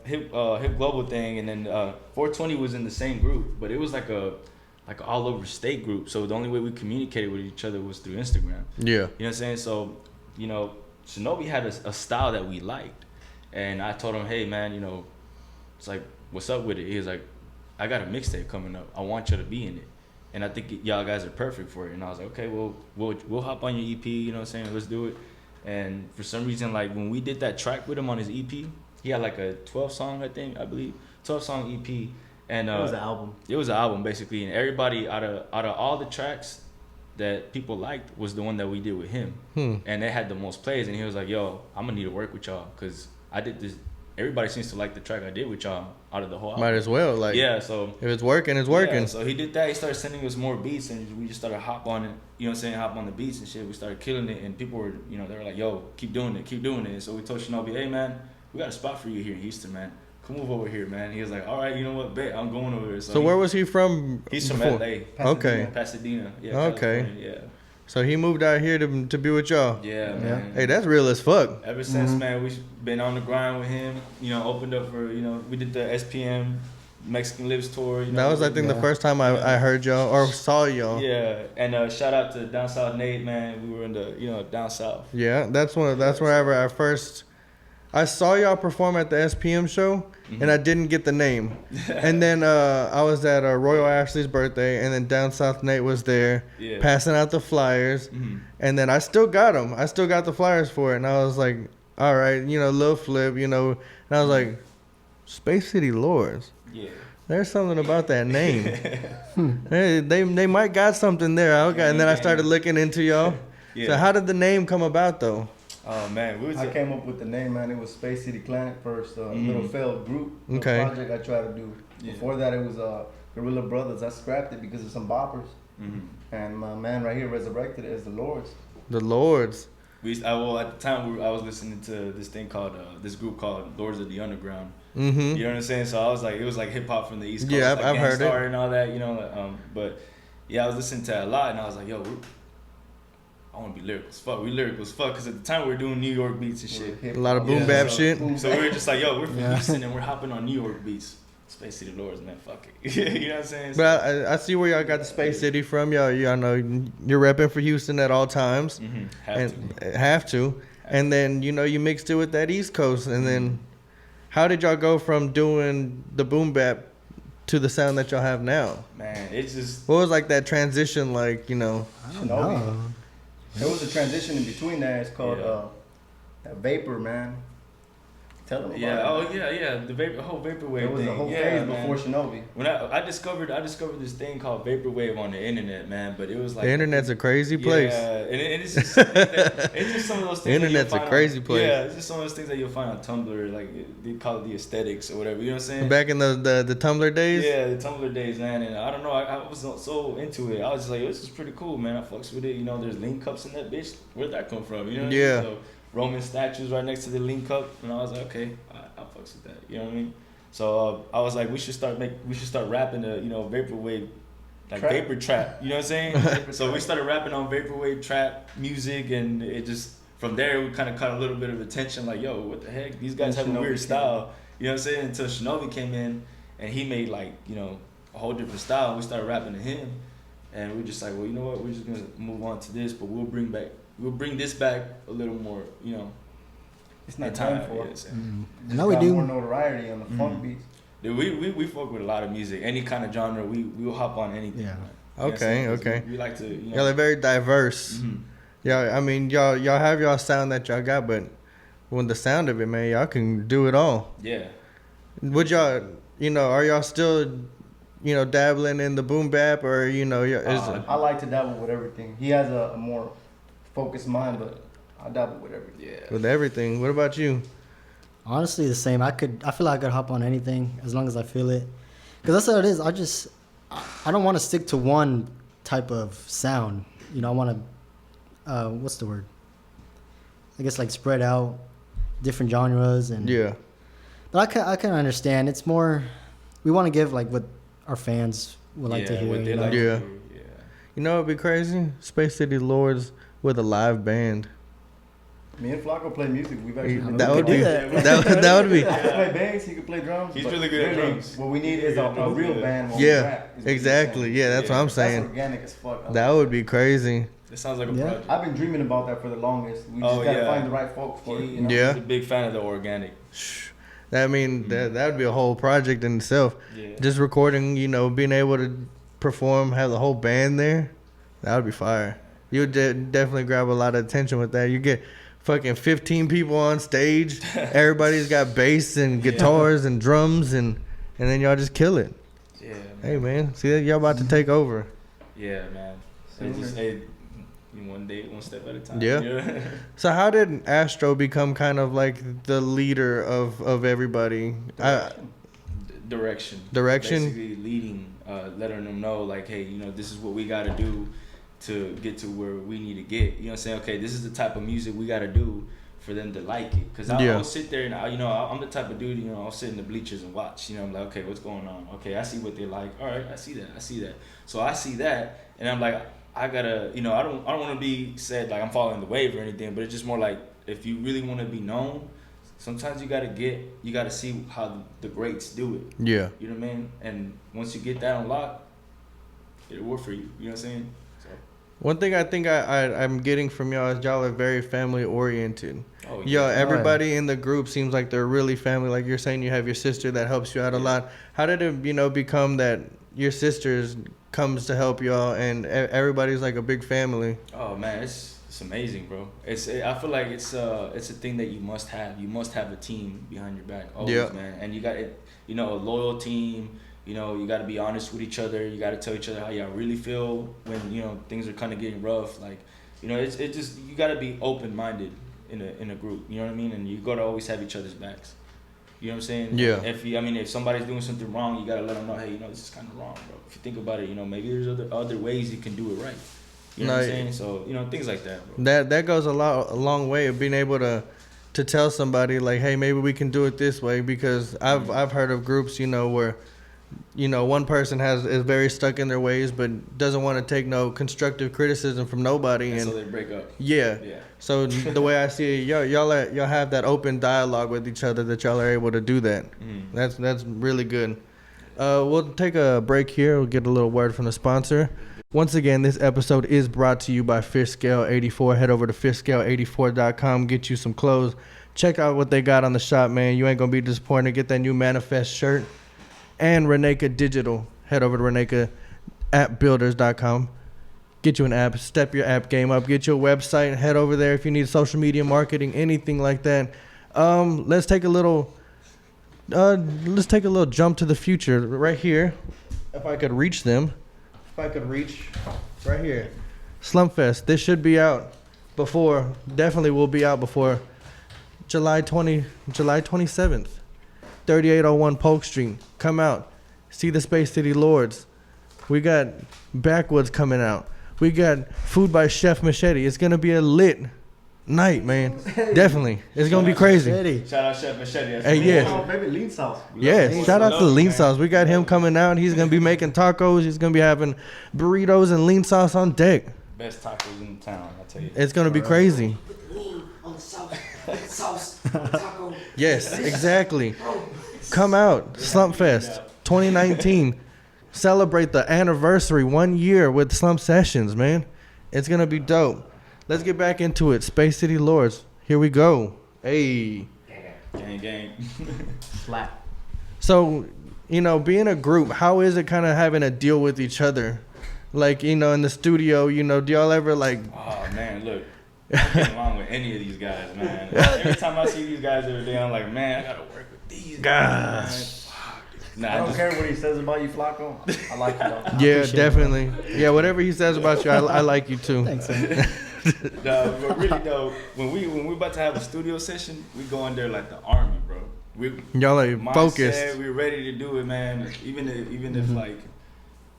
[SPEAKER 2] Hip Global thing, and then 420 was in the same group, but it was like a all over state group. So the only way we communicated with each other was through Instagram.
[SPEAKER 1] Yeah,
[SPEAKER 2] you know what I'm saying? So Shinobi had a style that we liked, and I told him, hey man, it's like, what's up with it? He was like, I got a mixtape coming up. I want you to be in it. And I think y'all guys are perfect for it. And I was like, okay, well, we'll hop on your EP, you know what I'm saying? Let's do it. And for some reason, when we did that track with him on his EP, he had a 12-song, I believe. 12-song EP. And
[SPEAKER 3] it was an album.
[SPEAKER 2] It was an album, basically. And everybody, out of all the tracks that people liked, was the one that we did with him. And it had the most plays. And he was like, yo, I'm going to need to work with y'all because I did this. Everybody seems to like the track I did with y'all out of the whole album.
[SPEAKER 1] Might as well,
[SPEAKER 2] yeah. So
[SPEAKER 1] if it's working, it's working.
[SPEAKER 2] Yeah, so he did that. He started sending us more beats, and we just started hop on it. You know what I'm saying? Hop on the beats and shit. We started killing it, and people were, they were like, "Yo, keep doing it." And so we told Shinobi, "Hey man, we got a spot for you here in Houston, man. Come move over here, man." He was like, "All right, you know what? Bet I'm going over there."
[SPEAKER 1] So where was he from?
[SPEAKER 2] He's
[SPEAKER 1] before?
[SPEAKER 2] from LA.
[SPEAKER 1] Okay.
[SPEAKER 2] Pasadena. Yeah.
[SPEAKER 1] Okay.
[SPEAKER 2] California, yeah.
[SPEAKER 1] So he moved out here to be with y'all.
[SPEAKER 2] Yeah, man.
[SPEAKER 1] Hey, that's real as fuck.
[SPEAKER 2] Ever since, man, we've been on the grind with him. Opened up for, we did the SPM Mexican Lives tour. You know,
[SPEAKER 1] That was, I think, the first time I heard y'all or saw y'all.
[SPEAKER 2] Yeah, and shout out to Down South Nate, man. We were in the Down South.
[SPEAKER 1] Yeah, that's wherever I saw y'all perform at the SPM show, and I didn't get the name. And then I was at Royal Ashley's birthday, and then Down South Nate was there passing out the flyers. And then I still got them. I still got the flyers for it, and I was like, all right, little flip, and I was like, SpaceCityLordz. Yeah. There's something about that name. they might got something there. Okay, and then I started looking into y'all. So how did the name come about, though?
[SPEAKER 2] Oh man,
[SPEAKER 4] I came up with the name, man. It was Space City Clan first, little failed group project I tried to do. Before that, it was Guerrilla Brothers. I scrapped it because of some boppers, and my man right here resurrected it as the Lordz.
[SPEAKER 1] The Lordz.
[SPEAKER 2] At the time I was listening to this thing called this group called Lords of the Underground. You know what I'm saying? So I was like, it was like hip hop from the East Coast.
[SPEAKER 1] Yeah,
[SPEAKER 2] like
[SPEAKER 1] I've heard it
[SPEAKER 2] and all that. But yeah, I was listening to that a lot, and I was like, yo, I want to be lyrical as fuck. We lyrical as fuck because at the time we were doing New York beats and shit.
[SPEAKER 1] A lot of boom bap shit.
[SPEAKER 2] So we were just like, yo, we're from Houston and we're hopping on New York beats. SpaceCityLordz, man, fuck it. You know what I'm saying?
[SPEAKER 1] But I see where y'all got the Space City from. Y'all know you're repping for Houston at all times. Have to. And then you mixed it with that East Coast. And then how did y'all go from doing the boom bap to the sound that y'all have now?
[SPEAKER 2] Man, it's just...
[SPEAKER 1] What was like that transition like?
[SPEAKER 3] I don't know.
[SPEAKER 4] There was a transition in between that. It's called that Vapor, man. Tell them about it.
[SPEAKER 2] The whole vaporwave.
[SPEAKER 4] There was a whole phase before Shinobi.
[SPEAKER 2] When I discovered this thing called vaporwave on the internet, man. But it was like
[SPEAKER 1] the internet's a crazy place.
[SPEAKER 2] Yeah, and it's just it's just some of those things.
[SPEAKER 1] The internet's a crazy place.
[SPEAKER 2] Yeah, it's just some of those things that you'll find on Tumblr, like they call it the aesthetics or whatever. You know what I'm saying?
[SPEAKER 1] Back in the Tumblr days.
[SPEAKER 2] Yeah, the Tumblr days, man. And I don't know, I was so into it. I was just like, this is pretty cool, man. I fucks with it. There's lean cups in that bitch. Where'd that come from? You know?
[SPEAKER 1] Yeah.
[SPEAKER 2] So, Roman statues right next to the lean cup, and I was like, okay, I'll fucks with that. You know what I mean? So I was like, we should start rapping the vaporwave, like trap. Vapor trap. You know what I'm saying? So we started rapping on vaporwave trap music, and it just from there we kind of caught a little bit of attention. Like, yo, what the heck? These guys have a weird style. You know what I'm saying? Until Shinobi came in, and he made like a whole different style. We started rapping to him, and we're just like, well, you know what? We're just gonna move on to this, but we'll bring this back a little more,
[SPEAKER 4] It's not time for it.
[SPEAKER 3] No, we do
[SPEAKER 4] more notoriety on the funk beats.
[SPEAKER 2] Dude, we fuck with a lot of music, any kind of genre. We'll hop on anything.
[SPEAKER 3] Yeah.
[SPEAKER 1] Okay.
[SPEAKER 2] We like to.
[SPEAKER 1] Y'all are very diverse. Yeah, I mean y'all have y'all sound that y'all got, but when the sound of it, man, y'all can do it all.
[SPEAKER 2] Yeah.
[SPEAKER 1] Would y'all, are y'all still, dabbling in the boom bap, or
[SPEAKER 4] I like to dabble with everything. He has a more focused mind, but I dabble with everything.
[SPEAKER 2] Yeah.
[SPEAKER 1] With everything. What about you?
[SPEAKER 3] Honestly, the same. I feel like I could hop on anything as long as I feel it. Because that's what it is. I don't want to stick to one type of sound. I want to, what's the word? I guess like spread out different genres and.
[SPEAKER 1] Yeah.
[SPEAKER 3] But I can understand. It's more, we want to give like what our fans would like to hear.
[SPEAKER 2] What they like
[SPEAKER 1] to hear.
[SPEAKER 2] Yeah.
[SPEAKER 1] It'd be crazy. SpaceCityLordz with a live band.
[SPEAKER 4] Me and Flacco play music. We've actually
[SPEAKER 1] that would be that would be.
[SPEAKER 4] I can play bass. He can play drums.
[SPEAKER 2] He's really good at drums.
[SPEAKER 4] What we need is a real band.
[SPEAKER 1] Yeah, exactly. Yeah, that's what I'm saying.
[SPEAKER 4] That's organic as fuck.
[SPEAKER 1] That would be crazy.
[SPEAKER 2] It sounds like a project.
[SPEAKER 4] I've been dreaming about that for the longest. We just gotta find the right folks for it.
[SPEAKER 1] Yeah.
[SPEAKER 2] He's a big fan of the organic.
[SPEAKER 1] I mean, that would be a whole project in itself.
[SPEAKER 2] Yeah.
[SPEAKER 1] Just recording, being able to perform, have the whole band there, that would be fire. You would definitely grab a lot of attention with that. You get fucking 15 people on stage. Everybody's got bass and guitars and drums, and then y'all just kill it.
[SPEAKER 2] Yeah. Man.
[SPEAKER 1] Hey, man. See, y'all about to take over.
[SPEAKER 2] Yeah, man. So just one day, one step at a time.
[SPEAKER 1] Yeah. So how did Astro become kind of like the leader of everybody?
[SPEAKER 2] Direction.
[SPEAKER 1] Basically
[SPEAKER 2] leading, letting them know like, hey, this is what we got to do to get to where we need to get. You know what I'm saying? Okay, this is the type of music we got to do for them to like it. Because I'll sit there and, I'm the type of dude, I'll sit in the bleachers and watch. I'm like, okay, what's going on? Okay, I see what they like. All right, I see that. So I see that, and I'm like, I gotta, I don't want to be said like I'm following the wave or anything, but it's just more like if you really want to be known, sometimes you gotta see how the greats do it.
[SPEAKER 1] Yeah.
[SPEAKER 2] You know what I mean? And once you get that unlocked, it'll work for you. You know what I'm saying? So.
[SPEAKER 1] One thing I think I'm getting from y'all is y'all are very family oriented.
[SPEAKER 2] Oh,
[SPEAKER 1] Yo,
[SPEAKER 2] yeah.
[SPEAKER 1] everybody in the group seems like they're really family. Like you're saying, you have your sister that helps you out a lot. How did it, become that your sisters comes to help y'all and everybody's like a big family?
[SPEAKER 2] Oh man, it's amazing, bro. I feel like it's a thing that you must have. You must have a team behind your back always, man. And you got it, a loyal team. You got to be honest with each other. You got to tell each other how y'all really feel when things are kind of getting rough. Like, it's just you got to be open minded in a group. You know what I mean? And you got to always have each other's backs. You know what I'm saying?
[SPEAKER 1] Yeah.
[SPEAKER 2] If somebody's doing something wrong, you got to let them know, hey, this is kind of wrong, bro. If you think about it, maybe there's other ways you can do it right. You know what I'm saying? So, things like that, bro.
[SPEAKER 1] That goes a long way of being able to tell somebody like, hey, maybe we can do it this way, because I've heard of groups, where one person is very stuck in their ways but doesn't want to take no constructive criticism from nobody, and
[SPEAKER 2] so they break up.
[SPEAKER 1] Yeah. So the way I see it, y'all have that open dialogue with each other, that y'all are able to do that. That's really good. We'll take a break here. We'll get a little word from the sponsor. Once again, this episode is brought to you by FishScale84. Head over to FishScale84.com, get you some clothes. Check out what they got on the shop, man. You ain't gonna be disappointed. Get that new Manifest shirt. And Reneka Digital. Head over to RenekaAppBuilders.com. Get you an app. Step your app game up. Get your website. Head over there if you need social media marketing, anything like that. Let's take a little jump to the future right here. If I could reach them. Right here. Slumpfest. This should be out definitely will be out before July 27th. 3801 Polk Street. Come out. See the SpaceCityLordz. We got Backwoods coming out. We got Food by Chef Machete. It's going to be a lit night, man. Definitely. It's going to be crazy.
[SPEAKER 2] Shout out Chef Machete.
[SPEAKER 1] Hey, yes.
[SPEAKER 4] Oh, baby, lean sauce.
[SPEAKER 1] Yes, shout out to Lean Sauce. We got him coming out. He's going to be making tacos. He's going to be having burritos and lean sauce on deck.
[SPEAKER 2] Best tacos in town, I tell you.
[SPEAKER 1] It's going to be crazy.
[SPEAKER 5] Lean on the sauce taco.
[SPEAKER 1] Yes, exactly. Come out. Slumpfest 2019. Celebrate the anniversary 1 year with Slump Sessions, man. It's going to be dope. Let's get back into it. SpaceCityLordz. Here we go. Hey.
[SPEAKER 2] Gang.
[SPEAKER 3] Slap.
[SPEAKER 1] So, being a group, how is it kind of having to deal with each other? Like, in the studio, do y'all ever like...
[SPEAKER 2] Oh, man, look. I get along with any of these guys, man. Every time I see these guys every day, I'm like, man, I got to work with these guys.
[SPEAKER 4] I don't care what he says about you, Flacco. I like you, though.
[SPEAKER 1] Yeah, definitely. Yeah, whatever he says about you, I like you too.
[SPEAKER 3] Thanks, man.
[SPEAKER 2] No, but really though, when we about to have a studio session, we go in there like the army, bro.
[SPEAKER 1] Y'all are focused.
[SPEAKER 2] We're ready to do it, man.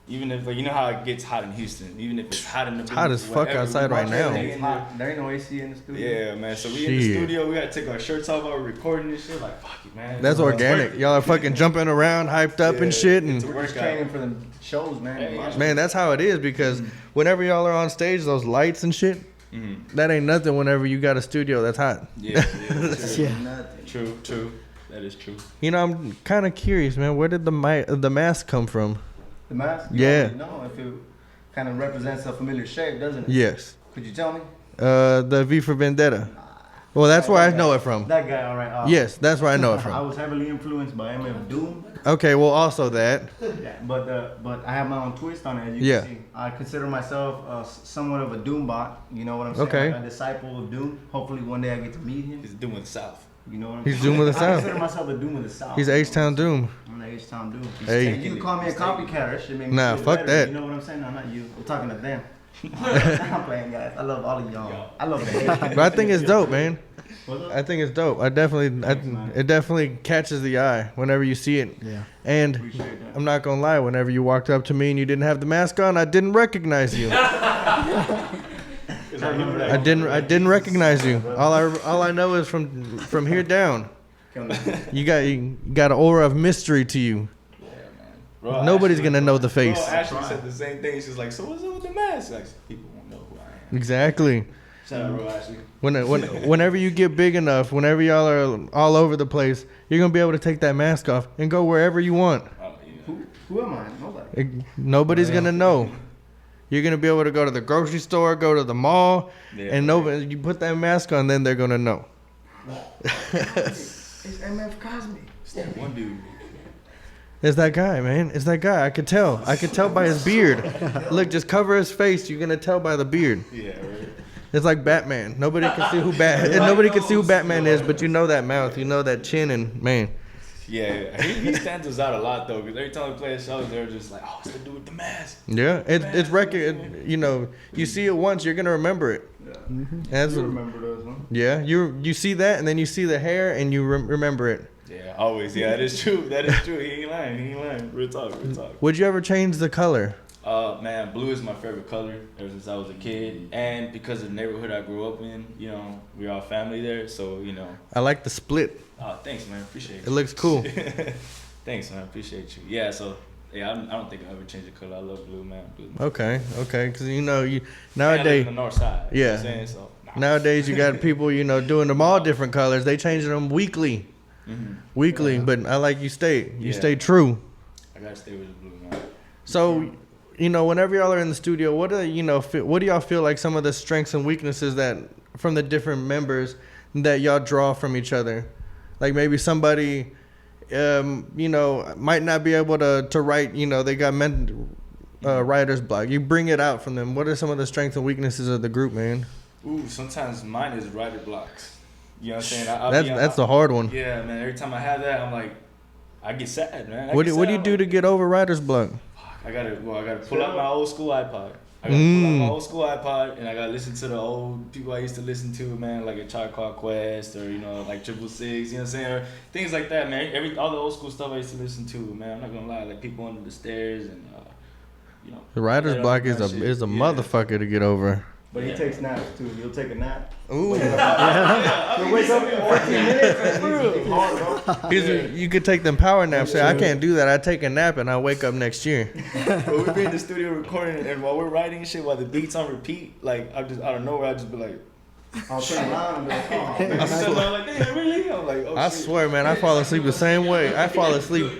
[SPEAKER 2] Even if you know how it gets hot in Houston, even if it's hot in the
[SPEAKER 1] It's hot as fuck outside right now.
[SPEAKER 4] There ain't no AC in the studio.
[SPEAKER 2] Yeah, man. So we in the studio, we gotta take our shirts off while we're recording this shit. Like, fuck it, man.
[SPEAKER 1] That's organic. Y'all are fucking jumping around, hyped up and shit, and
[SPEAKER 4] We're just training for the shows, man.
[SPEAKER 1] man, that's how it is, because whenever y'all are on stage, those lights and shit, that ain't nothing. Whenever you got a studio that's hot.
[SPEAKER 2] Yeah.
[SPEAKER 3] Yeah.
[SPEAKER 2] True. That is true.
[SPEAKER 1] I'm kind of curious, man. Where did the mask come from?
[SPEAKER 4] The mask?
[SPEAKER 1] Yeah.
[SPEAKER 4] No, if it kind of represents a familiar shape, doesn't it?
[SPEAKER 1] Yes.
[SPEAKER 4] Could you tell me?
[SPEAKER 1] The V for Vendetta. Well, that's where I know it from.
[SPEAKER 4] That guy, all right.
[SPEAKER 1] Yes, that's where I know it
[SPEAKER 4] I
[SPEAKER 1] from.
[SPEAKER 4] was heavily influenced by MF Doom.
[SPEAKER 1] Okay, well, also that.
[SPEAKER 4] Yeah, but I have my own twist on it, as you
[SPEAKER 1] Yeah.
[SPEAKER 4] can see. I consider myself somewhat of a Doom bot. You know what I'm saying?
[SPEAKER 1] Okay.
[SPEAKER 4] Like a disciple of Doom. Hopefully one day I get to meet him.
[SPEAKER 2] He's doing the South.
[SPEAKER 4] You know what I'm
[SPEAKER 1] He's
[SPEAKER 4] saying?
[SPEAKER 1] Doom of the
[SPEAKER 4] I
[SPEAKER 1] South.
[SPEAKER 4] consider myself a Doom of the South.
[SPEAKER 1] He's H-Town Doom.
[SPEAKER 4] I'm the H-Town Doom.
[SPEAKER 1] Hey.
[SPEAKER 4] And you can call me a copycat. That shit make me
[SPEAKER 1] Nah,
[SPEAKER 4] feel
[SPEAKER 1] fuck
[SPEAKER 4] better.
[SPEAKER 1] that.
[SPEAKER 4] You know what I'm saying? No, not you. I'm talking to them. I'm playing, guys. I love all of y'all. I love the
[SPEAKER 1] But I think it's dope, man.
[SPEAKER 4] What's up?
[SPEAKER 1] I think it's dope. It definitely catches the eye whenever you see it.
[SPEAKER 3] Yeah.
[SPEAKER 1] And
[SPEAKER 4] Appreciate that.
[SPEAKER 1] I'm not gonna lie, whenever you walked up to me and you didn't have the mask on, I didn't recognize you. I didn't recognize you. All I know is from here down. You got an aura of mystery to you.
[SPEAKER 2] Yeah, man. Bro,
[SPEAKER 1] Nobody's
[SPEAKER 2] Ashley-
[SPEAKER 1] gonna know the face.
[SPEAKER 2] Bro, Ashley said the same thing. She's like, so what's up with the mask? Like, people won't know who I am.
[SPEAKER 1] Exactly.
[SPEAKER 2] Shout out, bro, Ashley.
[SPEAKER 1] Whenever you get big enough, whenever y'all are all over the place, you're gonna be able to take that mask off and go wherever you want.
[SPEAKER 2] Oh, yeah.
[SPEAKER 4] Who am I? Nobody.
[SPEAKER 1] Nobody's gonna know. You're gonna be able to go to the grocery store, go to the mall,
[SPEAKER 2] Yeah,
[SPEAKER 1] and nobody. You put that mask on, then they're gonna know.
[SPEAKER 4] It's MF Cosby.
[SPEAKER 2] It's that one dude.
[SPEAKER 1] It's that guy, man. It's that guy. I could tell. I could tell by his beard. Look, just cover his face. You're gonna tell by the beard.
[SPEAKER 2] Yeah, right.
[SPEAKER 1] It's like Batman. Nobody can see who Nobody can see who Batman is, but you know that mouth, you know that chin, and man.
[SPEAKER 2] Yeah, he stands us out a lot though, because every time we play a show, they're just like, "Oh, it's the dude with the mask."
[SPEAKER 1] Yeah, it's record. You know, you see it once, you're gonna remember it.
[SPEAKER 4] Yeah.
[SPEAKER 1] That's
[SPEAKER 4] You remember those, huh?
[SPEAKER 1] yeah. You see that, and then you see the hair, and you remember it.
[SPEAKER 2] Yeah, always. Yeah, that is true. That is true. He ain't lying. Real talk.
[SPEAKER 1] Would you ever change the color?
[SPEAKER 2] Man, blue is my favorite color ever since I was a kid, and because of the neighborhood I grew up in, you know, we're all family there, so you know.
[SPEAKER 1] I like the split.
[SPEAKER 2] Oh, thanks, man. Appreciate it.
[SPEAKER 1] It looks cool.
[SPEAKER 2] Thanks, man. Appreciate you. Yeah, so yeah, I don't think I'll ever change the color. I love blue, man. Blue.
[SPEAKER 1] Okay, because you know you
[SPEAKER 2] And I live
[SPEAKER 1] nowadays.
[SPEAKER 2] in the north side. You know
[SPEAKER 1] Yeah.
[SPEAKER 2] what I'm saying? So, nah.
[SPEAKER 1] Nowadays you got people, you know, doing them all different colors. They changing them weekly, but I like you stay
[SPEAKER 2] Yeah.
[SPEAKER 1] true.
[SPEAKER 2] I gotta stay with the blue, man.
[SPEAKER 1] So, you know, whenever y'all are in the studio, what do y'all feel like some of the strengths and weaknesses that from the different members that y'all draw from each other? Like maybe somebody, you know, might not be able to write. You know, they got writer's block. You bring it out from them. What are some of the strengths and weaknesses of the group, man?
[SPEAKER 2] Ooh, sometimes mine is writer blocks. You know what I'm saying?
[SPEAKER 1] That's the hard one.
[SPEAKER 2] Yeah, man. Every time I have that, I'm like, I get sad, man.
[SPEAKER 1] What do you do to get over writer's block?
[SPEAKER 2] I gotta pull out my old school iPod. I gotta pull out my old school iPod, and I gotta listen to the old people I used to listen to, man, like a Tribe Called Quest, or you know, like 666, you know what I'm saying, or things like that, man. All the old school stuff I used to listen to, man. I'm not gonna lie, like People Under the Stairs, and you know.
[SPEAKER 1] The writer's
[SPEAKER 2] that
[SPEAKER 1] block
[SPEAKER 2] other
[SPEAKER 1] is a
[SPEAKER 2] shit.
[SPEAKER 1] is a
[SPEAKER 2] Yeah.
[SPEAKER 1] motherfucker to get over.
[SPEAKER 4] But he takes naps too. He'll take a nap.
[SPEAKER 1] Ooh.
[SPEAKER 4] He'll wake up in 15 minutes. It's hard, bro.
[SPEAKER 1] You could take them power naps. Say, I can't do that. I take a nap and I wake up next year.
[SPEAKER 2] But we be in the studio recording, and while we're writing shit, while the beat's on repeat, like I just out of nowhere, I just be like,
[SPEAKER 4] I'll turn around and be like, oh, man.
[SPEAKER 2] I'm like, damn, really? I'm like, oh
[SPEAKER 1] I
[SPEAKER 2] shit.
[SPEAKER 1] swear, man, I fall asleep the same way. I fall asleep.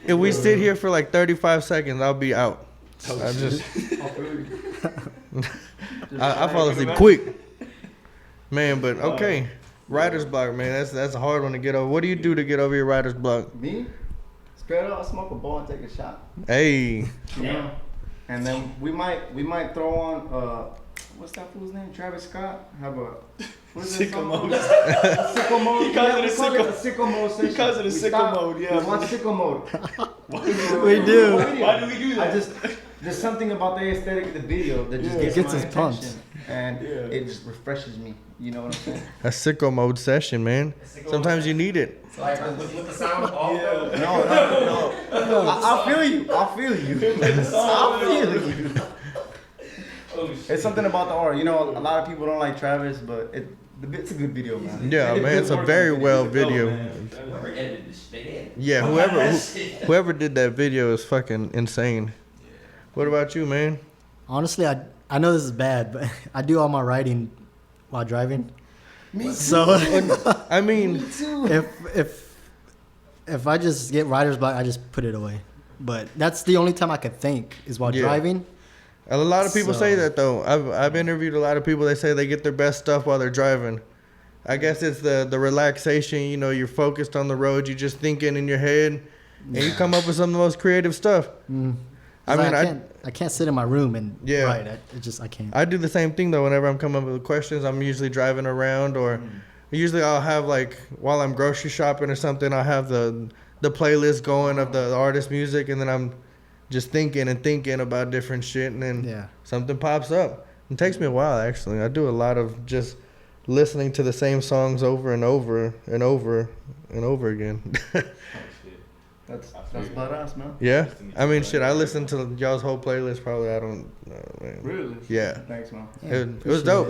[SPEAKER 1] If we sit here for like 35 seconds, I'll be out. I just, I fall asleep quick, man. But okay, writer's block, man. That's a hard one to get over. What do you do to get over your writer's block?
[SPEAKER 4] Me? Straight up, I smoke a ball and take a shot.
[SPEAKER 1] Hey,
[SPEAKER 4] You know? And then we might throw on what's that fool's name? Travis Scott. Have a what's that
[SPEAKER 2] Sicko
[SPEAKER 4] song?
[SPEAKER 2] mode.
[SPEAKER 4] Sicko mode.
[SPEAKER 2] He calls
[SPEAKER 4] Yeah,
[SPEAKER 2] it a
[SPEAKER 4] we call it a
[SPEAKER 2] sicko-
[SPEAKER 4] sicko mode session.
[SPEAKER 2] He calls it a
[SPEAKER 4] We
[SPEAKER 2] sicko
[SPEAKER 4] stop,
[SPEAKER 2] mode, yeah.
[SPEAKER 4] We watch sicko mode.
[SPEAKER 3] We do.
[SPEAKER 2] Why do we do that?
[SPEAKER 4] There's something about the aesthetic of the video that just
[SPEAKER 3] It
[SPEAKER 4] gets
[SPEAKER 3] gets
[SPEAKER 4] my
[SPEAKER 3] us pumped.
[SPEAKER 4] attention, and
[SPEAKER 2] Yeah.
[SPEAKER 4] it just refreshes me. You know what I'm saying?
[SPEAKER 1] a sicko mode session, man. Sometimes you need it.
[SPEAKER 5] Like with the sound off.
[SPEAKER 2] Yeah.
[SPEAKER 4] No. I feel you. I feel you.
[SPEAKER 5] Oh shit.
[SPEAKER 4] It's something about the art. You know, a lot of people don't like Travis, but it's a good video, man.
[SPEAKER 1] Yeah, man, it's a very well video.
[SPEAKER 5] Whoever edited this shit.
[SPEAKER 1] Yeah, whoever did that video is fucking insane. What about you, man?
[SPEAKER 3] Honestly, I know this is bad, but I do all my writing while driving.
[SPEAKER 4] Me too.
[SPEAKER 3] So
[SPEAKER 1] I mean,
[SPEAKER 3] if I just get writer's block, I just put it away. But that's the only time I could think is while
[SPEAKER 1] Yeah.
[SPEAKER 3] driving.
[SPEAKER 1] a lot of people say
[SPEAKER 3] So-
[SPEAKER 1] that though. I've interviewed a lot of people. They say they get their best stuff while they're driving. I guess it's the relaxation. You know, you're focused on the road. You're just thinking in your head, and you come up with some of the most creative stuff. I mean,
[SPEAKER 3] I can't sit in my room and
[SPEAKER 1] Yeah.
[SPEAKER 3] write. I can't.
[SPEAKER 1] I do the same thing though. Whenever I'm coming up with questions, I'm usually driving around, or usually I'll have like while I'm grocery shopping or something, I'll have the playlist going of the artist music, and then I'm just thinking about different shit, and then
[SPEAKER 3] Yeah.
[SPEAKER 1] something pops up. It takes me a while actually. I do a lot of just listening to the same songs over and over and over and over again.
[SPEAKER 4] That's badass, man.
[SPEAKER 1] Yeah, I mean shit. I listened to y'all's whole playlist. Probably I don't. Man.
[SPEAKER 4] Really?
[SPEAKER 1] Yeah.
[SPEAKER 4] Thanks, man.
[SPEAKER 1] It was dope.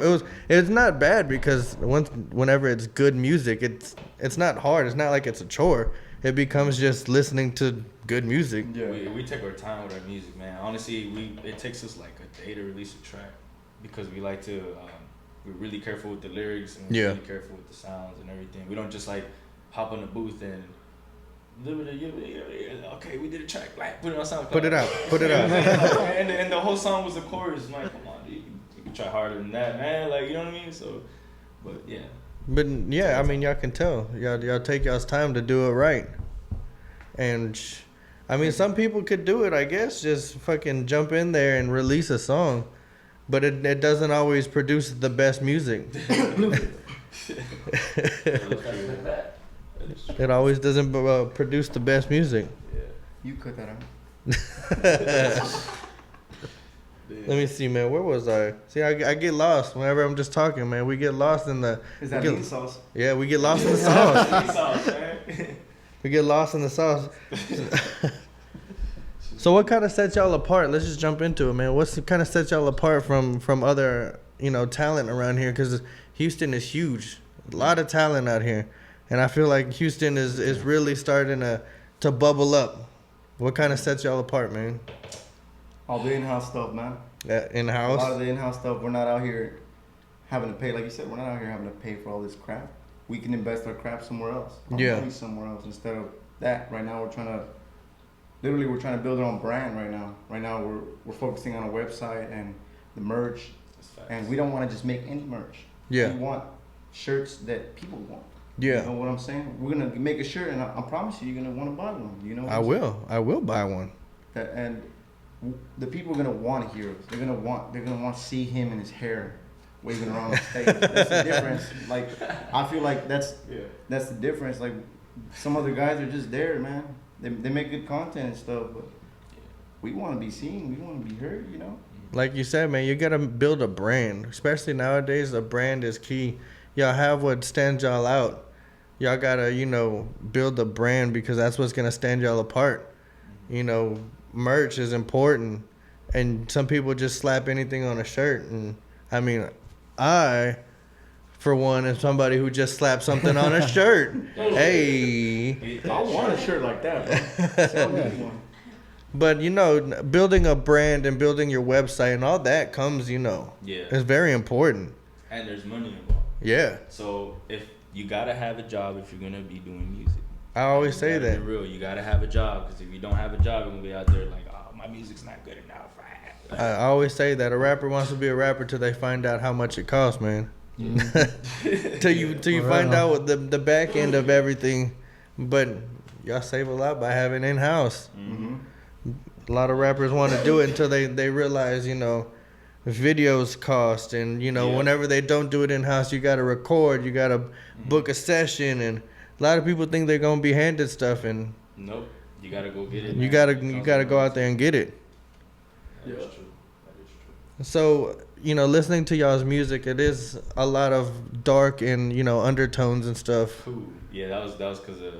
[SPEAKER 1] It's not bad because whenever it's good music, it's not hard. It's not like it's a chore. It becomes just listening to good music.
[SPEAKER 4] Yeah.
[SPEAKER 2] We take our time with our music, man. Honestly, it takes us like a day to release a track. because we like to. We're really careful with the lyrics and we're really careful with the sounds and everything. We don't just like hop on the booth and okay, we did a track, like put it on SoundCloud.
[SPEAKER 1] Put it out.
[SPEAKER 2] and the whole song was the chorus. I'm like, come on, dude, you can try harder than that, man. Like, you know what I mean? So, but yeah.
[SPEAKER 1] But yeah, I mean, y'all can tell. Y'all take y'all's time to do it right. And I mean, some people could do it, I guess, just fucking jump in there and release a song. But it doesn't always produce the best music. It always doesn't produce the best music.
[SPEAKER 2] Yeah.
[SPEAKER 4] You cut that out.
[SPEAKER 1] Let me see, man. Where was I? See, I get lost whenever I'm just talking, man. We get lost in the...
[SPEAKER 4] Is that meat sauce?
[SPEAKER 1] Yeah, we get lost in the sauce.
[SPEAKER 2] Meat sauce, man.
[SPEAKER 1] We get lost in the sauce. So what kind of sets y'all apart? Let's just jump into it, man. What's kind of sets y'all apart from other, talent around here? Because Houston is huge. A lot of talent out here. And I feel like Houston is really starting to bubble up. What kind of sets y'all apart, man?
[SPEAKER 4] All the in-house stuff, man.
[SPEAKER 1] In-house?
[SPEAKER 4] A lot of the in-house stuff. We're not out here having to pay. Like you said, we're not out here having to pay for all this crap. We can invest our crap somewhere else. Our money somewhere else instead of that. Right now, we're trying to build our own brand right now. Right now, we're focusing on a website and the merch. And we don't want to just make any merch.
[SPEAKER 1] Yeah.
[SPEAKER 4] We want shirts that people want.
[SPEAKER 1] Yeah.
[SPEAKER 4] You know what I'm saying? We're going to make a shirt, and I promise you're going to want to buy one. You know what
[SPEAKER 1] I will buy one.
[SPEAKER 4] And the people are going to want to hear us. They're going to want to see him and his hair waving around the stage. That's the difference. Like, I feel like that's the difference. Like, some other guys are just there, man. They make good content and stuff, but we want to be seen. We want to be heard,
[SPEAKER 1] Like you said, man, you got to build a brand. Especially nowadays, a brand is key. Y'all have what stands y'all out. Y'all got to, build a brand because that's what's going to stand y'all apart. Merch is important. And some people just slap anything on a shirt. And, I mean, I, for one, am somebody who just slapped something on a shirt. Hey.
[SPEAKER 4] I want a shirt like that, bro. Sell me one.
[SPEAKER 1] But, building a brand and building your website and all that comes, it's very important.
[SPEAKER 2] And there's money involved.
[SPEAKER 1] Yeah.
[SPEAKER 2] So if you gotta have a job if you're gonna be doing music.
[SPEAKER 1] I always say that.
[SPEAKER 2] Be real, you gotta have a job because if you don't have a job, you're gonna be out there like, oh, my music's not good enough.
[SPEAKER 1] I always say that a rapper wants to be a rapper till they find out how much it costs, man. till you find out what the back end of everything. But y'all save a lot by having in-house.
[SPEAKER 2] Mm-hmm.
[SPEAKER 1] A lot of rappers want to do it until they realize, videos cost, and whenever they don't do it in-house, you got to record, you got to book a session, and a lot of people think they're going to be handed stuff, and
[SPEAKER 2] nope, you got to go get it.
[SPEAKER 1] You got to go out there and get it.
[SPEAKER 2] That is true.
[SPEAKER 1] So, listening to y'all's music, it is a lot of dark and, undertones and stuff.
[SPEAKER 2] Ooh, yeah, that was because of,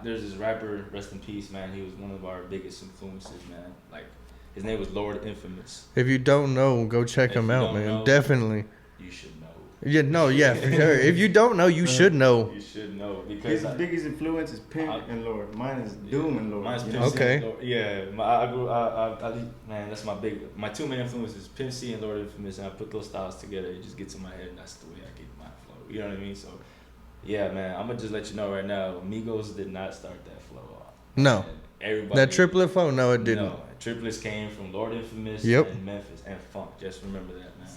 [SPEAKER 2] there's this rapper, rest in peace, man. He was one of our biggest influences, man. Like, his name was Lord Infamous.
[SPEAKER 1] If you don't know, go check him out, man. Definitely.
[SPEAKER 2] You should know.
[SPEAKER 1] Yeah, for sure. If you don't know, you should know.
[SPEAKER 2] You should know because
[SPEAKER 4] his biggest influence is Pimp and Lord. Mine is Doom and Lord.
[SPEAKER 2] Mine's Pimp
[SPEAKER 1] okay.
[SPEAKER 2] C and Lord. Yeah, man, that's my two main influences, Pimp C and Lord Infamous, and I put those styles together. It just gets in my head, and that's the way I get my flow. You know what I mean? So, yeah, man, I'm gonna just let you know right now, Migos did not start that flow off.
[SPEAKER 1] No.
[SPEAKER 2] Everybody.
[SPEAKER 1] That triplet flow? No, it didn't.
[SPEAKER 2] No, triplets came from Lord Infamous and Memphis and Funk. Just remember that, man.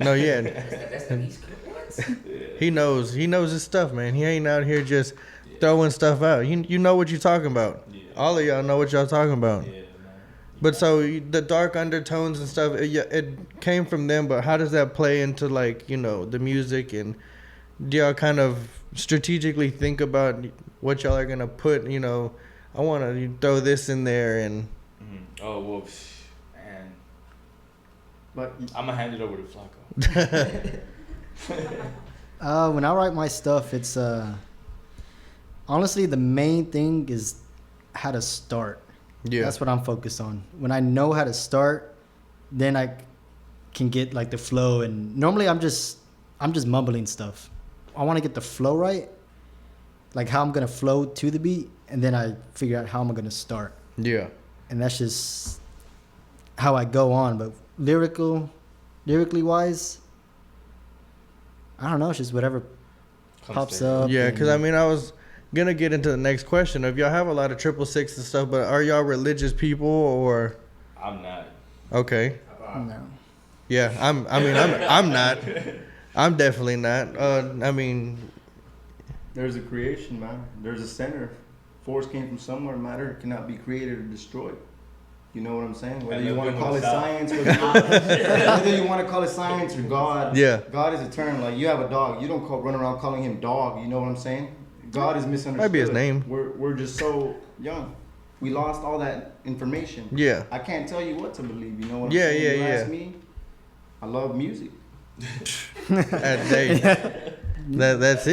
[SPEAKER 1] No, yeah.
[SPEAKER 5] That's the East Coast.
[SPEAKER 1] He knows his stuff, man. He ain't out here just throwing stuff out. You know what you're talking about.
[SPEAKER 2] Yeah.
[SPEAKER 1] All of y'all know what y'all talking about.
[SPEAKER 2] Yeah, man.
[SPEAKER 1] But so the dark undertones and stuff, it came from them. But how does that play into the music, and do y'all kind of strategically think about what y'all are gonna put? I want to throw this in there and.
[SPEAKER 2] Mm-hmm. Oh well, man.
[SPEAKER 4] But
[SPEAKER 2] I'm gonna hand it over to Flacco.
[SPEAKER 3] When I write my stuff, it's honestly the main thing is how to start.
[SPEAKER 1] Yeah,
[SPEAKER 3] that's what I'm focused on. When I know how to start, then I can get like the flow. And normally I'm just mumbling stuff. I want to get the flow right, like how I'm gonna flow to the beat, and then I figure out how I'm gonna start.
[SPEAKER 1] Yeah,
[SPEAKER 3] and that's just how I go on. But lyrically wise, I don't know. It's just whatever pops up.
[SPEAKER 1] Yeah, because I
[SPEAKER 3] and-
[SPEAKER 1] mean, I was gonna get into the next question of y'all have a lot of 666 and stuff, but are y'all religious people or?
[SPEAKER 2] I'm not.
[SPEAKER 1] Okay.
[SPEAKER 3] No.
[SPEAKER 1] Yeah, I'm not. I'm definitely not. I mean,
[SPEAKER 4] There's a creation, man. There's a center. Force came from somewhere. Matter cannot be created or destroyed. You know what I'm saying? Whether you want to call it science, whether you want to call it science or God.
[SPEAKER 1] Yeah.
[SPEAKER 4] God is eternal. Like, you have a dog. You don't run around calling him dog. You know what I'm saying? God is misunderstood.
[SPEAKER 1] Might be his name.
[SPEAKER 4] We're just so young. We lost all that information.
[SPEAKER 1] yeah.
[SPEAKER 4] I can't tell you what to believe. You know what I'm
[SPEAKER 1] Yeah,
[SPEAKER 4] saying?
[SPEAKER 1] yeah,
[SPEAKER 4] You
[SPEAKER 1] yeah.
[SPEAKER 4] ask me, I love music.
[SPEAKER 1] That's it.
[SPEAKER 4] That's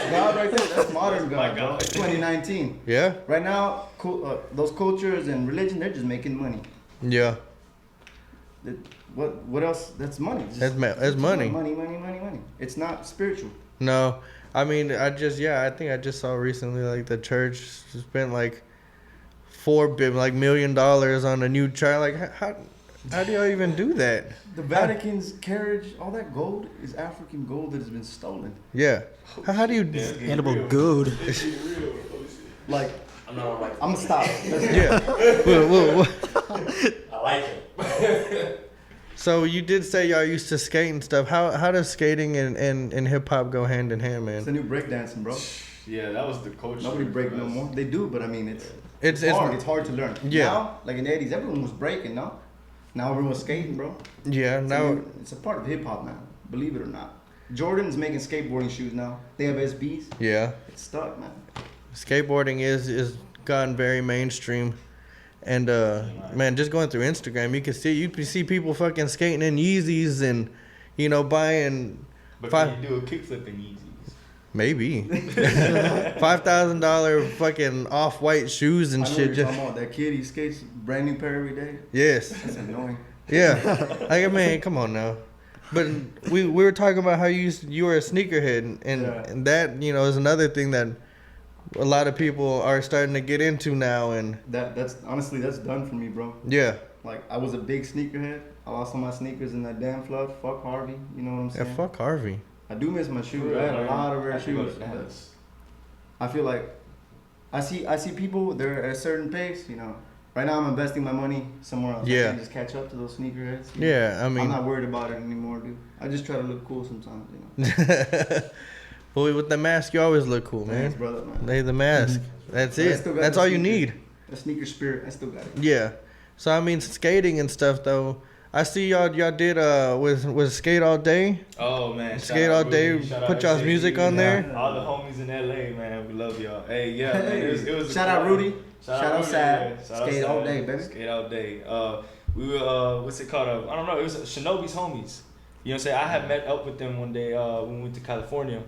[SPEAKER 4] God right there. That's modern God, bro.
[SPEAKER 2] God.
[SPEAKER 4] 2019.
[SPEAKER 1] Yeah.
[SPEAKER 4] Right now, those cultures and religion, they're just making money.
[SPEAKER 1] Yeah.
[SPEAKER 4] What else? That's money.
[SPEAKER 1] That's money.
[SPEAKER 4] Money. It's not spiritual.
[SPEAKER 1] No, I mean, I think I just saw recently like the church spent like $4 million on a new church. Like, how do y'all even do that?
[SPEAKER 4] The Vatican's carriage, all that gold is African gold that has been stolen.
[SPEAKER 1] Yeah. How do you?
[SPEAKER 3] Edible good.
[SPEAKER 4] Like,
[SPEAKER 5] I'm not like.
[SPEAKER 4] I'm gonna stop.
[SPEAKER 1] Yeah. Well.
[SPEAKER 5] I like it.
[SPEAKER 1] So you did say y'all used to skate and stuff. How does skating and hip hop go hand in hand,
[SPEAKER 4] It's
[SPEAKER 1] man?
[SPEAKER 4] the new breakdancing, bro.
[SPEAKER 2] Yeah, that was the culture.
[SPEAKER 4] Nobody break
[SPEAKER 2] for
[SPEAKER 4] no
[SPEAKER 2] us.
[SPEAKER 4] more. They do, but I mean,
[SPEAKER 1] It's
[SPEAKER 4] hard. It's hard to learn.
[SPEAKER 1] Yeah.
[SPEAKER 4] Now, like in the 80s, everyone was breaking, no? Now everyone's skating, bro.
[SPEAKER 1] Yeah. Now.
[SPEAKER 4] It's a part of hip hop now. Believe it or not. Jordan's making skateboarding shoes now. They have SBs.
[SPEAKER 1] Yeah.
[SPEAKER 4] It's stuck, man.
[SPEAKER 1] Skateboarding is gotten very mainstream. And man, just going through Instagram, you can see people fucking skating in Yeezys and buying
[SPEAKER 2] But
[SPEAKER 1] five,
[SPEAKER 2] can you do a kickflip in Yeezys?
[SPEAKER 1] maybe $5,000 fucking off-white shoes and
[SPEAKER 4] I know
[SPEAKER 1] shit.
[SPEAKER 4] what you're
[SPEAKER 1] Just
[SPEAKER 4] talking about. That kid, he skates brand new pair every day.
[SPEAKER 1] yes,
[SPEAKER 4] That's annoying.
[SPEAKER 1] yeah. Like, man, come on now. But we were talking about how you were a sneakerhead, and
[SPEAKER 4] Yeah.
[SPEAKER 1] and that is another thing that a lot of people are starting to get into now. And
[SPEAKER 4] That's honestly, that's done for me, bro.
[SPEAKER 1] yeah,
[SPEAKER 4] Like, I was a big sneakerhead. I lost all my sneakers in that damn flood. Fuck Harvey. You know what I'm
[SPEAKER 1] yeah,
[SPEAKER 4] saying?
[SPEAKER 1] fuck Harvey.
[SPEAKER 4] I do miss my shoes. I had a lot of rare shoes. But I feel like I see people, they're at a certain pace, Right now I'm investing my money somewhere else.
[SPEAKER 1] Yeah.
[SPEAKER 4] I can just catch up to those sneakerheads.
[SPEAKER 1] Yeah, I mean,
[SPEAKER 4] I'm not worried about it anymore, dude. I just try to look cool sometimes,
[SPEAKER 1] Boy, with the mask, you always look cool, man.
[SPEAKER 4] Thanks, brother, man.
[SPEAKER 1] They the mask. That's
[SPEAKER 4] But I
[SPEAKER 1] it.
[SPEAKER 4] still got
[SPEAKER 1] That's
[SPEAKER 4] the
[SPEAKER 1] all you
[SPEAKER 4] sneaker-
[SPEAKER 1] need.
[SPEAKER 4] The sneaker spirit, I still got it.
[SPEAKER 1] Yeah. So I mean, skating and stuff though. I see y'all did with skate all day.
[SPEAKER 2] Oh man, shout
[SPEAKER 1] Skate
[SPEAKER 2] out
[SPEAKER 1] all day,
[SPEAKER 2] Rudy, shout
[SPEAKER 1] put
[SPEAKER 2] out
[SPEAKER 1] y'all's
[SPEAKER 2] SAD,
[SPEAKER 1] music on
[SPEAKER 2] man.
[SPEAKER 1] there.
[SPEAKER 2] All the homies in LA, man, we love y'all. Hey, yeah, man, it was.
[SPEAKER 4] Shout out Rudy. Shout out
[SPEAKER 2] Rudy,
[SPEAKER 4] Sad.
[SPEAKER 2] yeah. Shout out
[SPEAKER 4] Skate all
[SPEAKER 2] Sad.
[SPEAKER 4] day, baby.
[SPEAKER 2] Skate all day. We were what's it called? I don't know. It was Shinobi's homies. You know what I'm saying? I had met up with them one day when we went to California,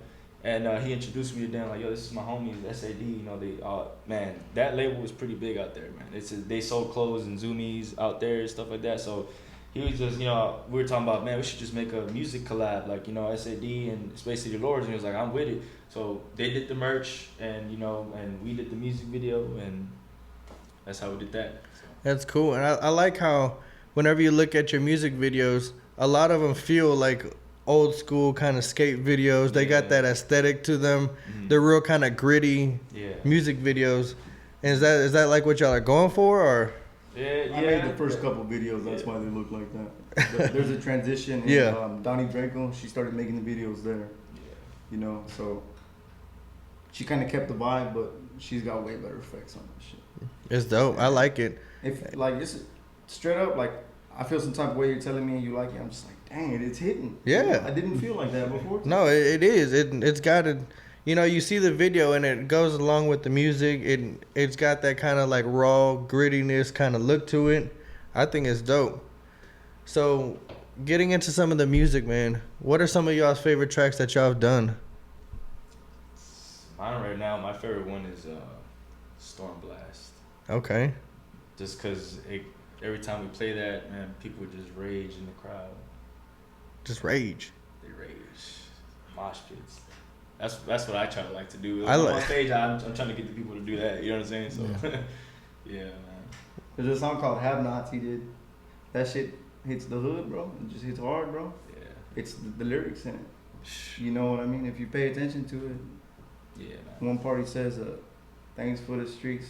[SPEAKER 2] and he introduced me to them like, yo, this is my homies, SAD. They man, that label was pretty big out there, man. They sold clothes and zoomies out there and stuff like that. So he was just, we were talking about, man, we should just make a music collab, like, SAD and SpaceCityLordz, and he was like, I'm with it. So they did the merch, and and we did the music video, and that's how we did that. So.
[SPEAKER 1] That's cool, and I like how whenever you look at your music videos, a lot of them feel like old school kind of skate videos. They got that aesthetic to them.
[SPEAKER 2] Mhm.
[SPEAKER 1] They're real kind of gritty music videos. And is that like what y'all are going for, or?
[SPEAKER 2] Yeah,
[SPEAKER 4] I made the first couple videos, that's why they look like that. But there's a transition. And,
[SPEAKER 1] Yeah.
[SPEAKER 4] Donnie Draco, she started making the videos there. So she kind of kept the vibe, but she's got way better effects on that shit.
[SPEAKER 1] It's dope. I like it.
[SPEAKER 4] If like just straight up, like I feel some type of way you're telling me you like it, I'm just like, dang it, it's hitting.
[SPEAKER 1] Yeah.
[SPEAKER 4] I didn't feel like that before.
[SPEAKER 1] No, it is. It's got it. You see the video and it goes along with the music. It's got that kind of like raw grittiness kind of look to it. I think it's dope. So, getting into some of the music, man. What are some of y'all's favorite tracks that y'all have done?
[SPEAKER 2] Mine right now, my favorite one is Storm Blast.
[SPEAKER 1] Okay.
[SPEAKER 2] Just because every time we play that, man, people just rage in the crowd.
[SPEAKER 1] Just rage.
[SPEAKER 2] They rage. Mosh pits. That's what I try to like to do.
[SPEAKER 1] I
[SPEAKER 2] On stage, I'm trying to get the people to do that. You know what I'm saying? So, yeah, man.
[SPEAKER 4] There's a song called Have Nots he did. That shit, hits the hood, bro. It just hits hard, bro.
[SPEAKER 2] Yeah.
[SPEAKER 4] It's the lyrics in it. You know what I mean? If you pay attention to it.
[SPEAKER 2] Yeah, man.
[SPEAKER 4] One part he says, thanks for the streets.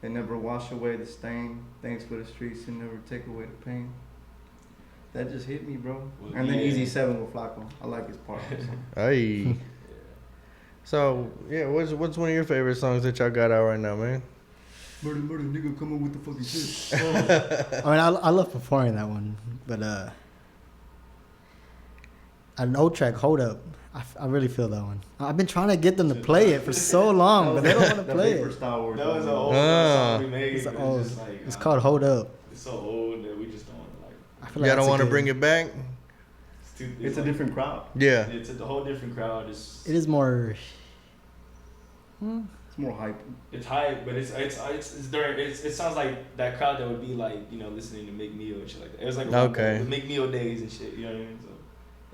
[SPEAKER 4] They never wash away the stain. Thanks for the streets. They never take away the pain. That just hit me, bro.
[SPEAKER 2] Well,
[SPEAKER 4] And then
[SPEAKER 2] yeah.
[SPEAKER 4] Easy 7 with Flacco. I like his part.
[SPEAKER 1] Hey. So yeah, what's one of your favorite songs that y'all got out right now, man?
[SPEAKER 4] Murder, nigga, come on with the fucking shit.
[SPEAKER 3] I mean, I love performing that one, but an old track, Hold Up. I really feel that one. I've been trying to get them to play it for so long, but they don't want to
[SPEAKER 4] The
[SPEAKER 3] play
[SPEAKER 4] Vapor
[SPEAKER 3] it.
[SPEAKER 4] Star Wars.
[SPEAKER 2] That was an
[SPEAKER 4] one.
[SPEAKER 2] old song we made.
[SPEAKER 3] It's,
[SPEAKER 2] but
[SPEAKER 3] old.
[SPEAKER 2] just like,
[SPEAKER 3] It's called Hold Up.
[SPEAKER 2] It's so old that we just don't want to like.
[SPEAKER 3] I feel
[SPEAKER 1] Y'all
[SPEAKER 3] that's
[SPEAKER 1] don't
[SPEAKER 3] a
[SPEAKER 1] want to
[SPEAKER 3] good-
[SPEAKER 1] bring it back?
[SPEAKER 4] It's a different crowd.
[SPEAKER 1] Yeah.
[SPEAKER 2] It's a whole different crowd.
[SPEAKER 3] It is more.
[SPEAKER 4] It's more hype.
[SPEAKER 2] It's hype, but it sounds like that crowd that would be like, listening to Make Meal and shit like that. It was like
[SPEAKER 1] Okay.
[SPEAKER 2] the Make Meal days and shit. You know what I mean? So,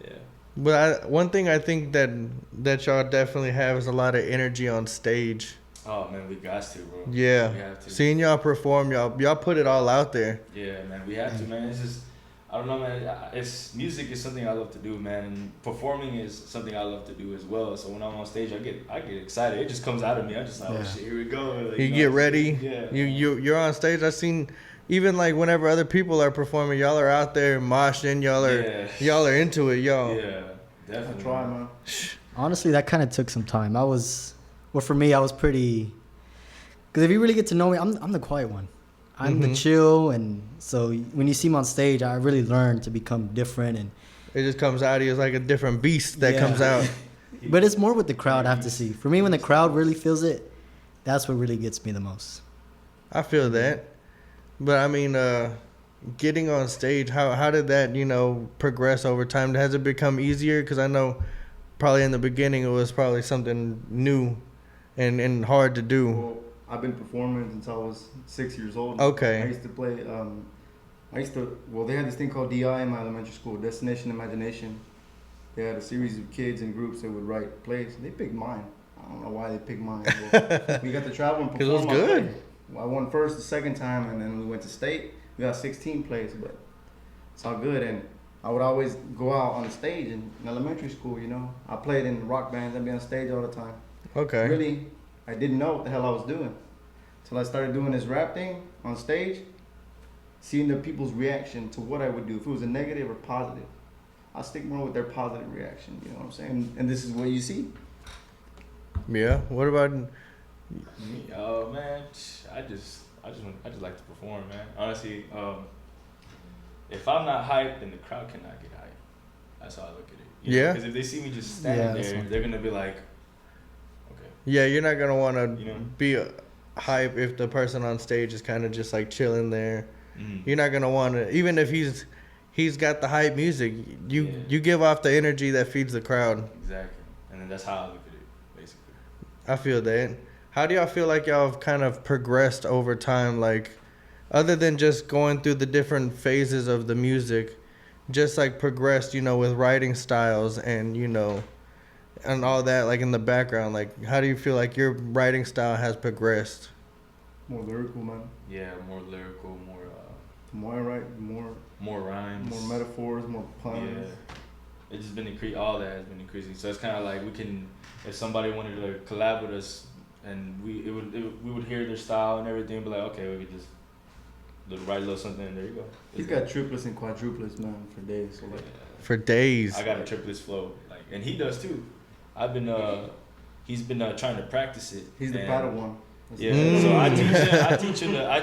[SPEAKER 2] yeah.
[SPEAKER 1] But one thing I think that y'all definitely have is a lot of energy on stage.
[SPEAKER 2] Oh man, we got to, bro.
[SPEAKER 1] Yeah.
[SPEAKER 2] We have to.
[SPEAKER 1] Seeing y'all perform, y'all put it all out there.
[SPEAKER 2] Yeah, man, we have to, man. It's just, I don't know, man. Music is something I love to do, man, and performing is something I love to do as well. So when I'm on stage, I get excited. It just comes out of me. I'm just like,
[SPEAKER 3] Yeah.
[SPEAKER 2] oh shit, here we go. Like,
[SPEAKER 1] You get ready.
[SPEAKER 2] Yeah.
[SPEAKER 1] You're on stage. I've seen even like whenever other people are performing, y'all are out there moshing. Y'all are into it, y'all.
[SPEAKER 2] Yeah,
[SPEAKER 4] I
[SPEAKER 2] definitely.
[SPEAKER 4] try, man.
[SPEAKER 3] Honestly, that kind of took some time. For me, I was pretty. Because if you really get to know me, I'm the quiet one. I'm the chill, and so when you see me on stage, I really learn to become different, and
[SPEAKER 1] It just comes out of you as like a different beast that
[SPEAKER 3] Yeah.
[SPEAKER 1] comes out.
[SPEAKER 3] but it's more with the crowd. I have to see. For me, when the crowd really feels it, that's what really gets me the most.
[SPEAKER 1] I feel that. But I mean, getting on stage, how did that, progress over time? Has it become easier? Because I know probably in the beginning it was probably something new and hard to do.
[SPEAKER 4] Well, I've been performing since I was 6 years old.
[SPEAKER 1] Okay.
[SPEAKER 4] I used to play. They had this thing called DI in my elementary school, Destination Imagination. They had a series of kids and groups that would write plays. They picked mine. I don't know why they picked mine. Well, we got to travel and
[SPEAKER 1] 'Cause it was
[SPEAKER 4] perform. my
[SPEAKER 1] good.
[SPEAKER 4] play. Well, I won first the second time, and then we went to state. We got 16 plays, but it's all good. And I would always go out on the stage in elementary school, I played in rock bands. I'd be on stage all the time.
[SPEAKER 1] Okay.
[SPEAKER 4] Really, I didn't know what the hell I was doing. Till I started doing this rap thing on stage, seeing the people's reaction to what I would do. If it was a negative or positive, I'll stick more with their positive reaction, you know what I'm saying? And this is what you see.
[SPEAKER 1] Yeah. What about
[SPEAKER 2] Me, oh man, I just like to perform, man. Honestly, if I'm not hyped, then the crowd cannot get hyped. That's how I look at it.
[SPEAKER 1] Yeah.
[SPEAKER 2] Because if they see me just
[SPEAKER 3] Yeah,
[SPEAKER 2] standing
[SPEAKER 3] that's
[SPEAKER 2] there,
[SPEAKER 3] fine.
[SPEAKER 2] they're gonna be like, okay.
[SPEAKER 1] Yeah, you're not gonna want to
[SPEAKER 2] You know?
[SPEAKER 1] be hype if the person on stage is kind of just like chilling there.
[SPEAKER 2] Mm.
[SPEAKER 1] You're not gonna want to, even if he's got the hype music. You
[SPEAKER 2] Yeah.
[SPEAKER 1] give off the energy that feeds the crowd.
[SPEAKER 2] Exactly. And then that's how I look at it, basically.
[SPEAKER 1] I feel that. How do y'all feel like y'all have kind of progressed over time? Like, other than just going through the different phases of the music, just like progressed, with writing styles and and all that, like in the background. Like, how do you feel like your writing style has progressed?
[SPEAKER 4] More lyrical, man.
[SPEAKER 2] Yeah, more lyrical,
[SPEAKER 4] The more I write,
[SPEAKER 2] more rhymes,
[SPEAKER 4] more metaphors, more puns.
[SPEAKER 2] Yeah, it's just been all that has been increasing. So it's kind of like if somebody wanted to collab with us, and we would hear their style and everything, be like, okay, we could just write a little something, and there you go.
[SPEAKER 4] He's got triplets and quadruplets, man, for days. So like,
[SPEAKER 1] For days.
[SPEAKER 2] I got a triplets flow, and he does too. He's been trying to practice it.
[SPEAKER 4] he's the
[SPEAKER 2] and-
[SPEAKER 4] paddle one.
[SPEAKER 2] Yeah, so I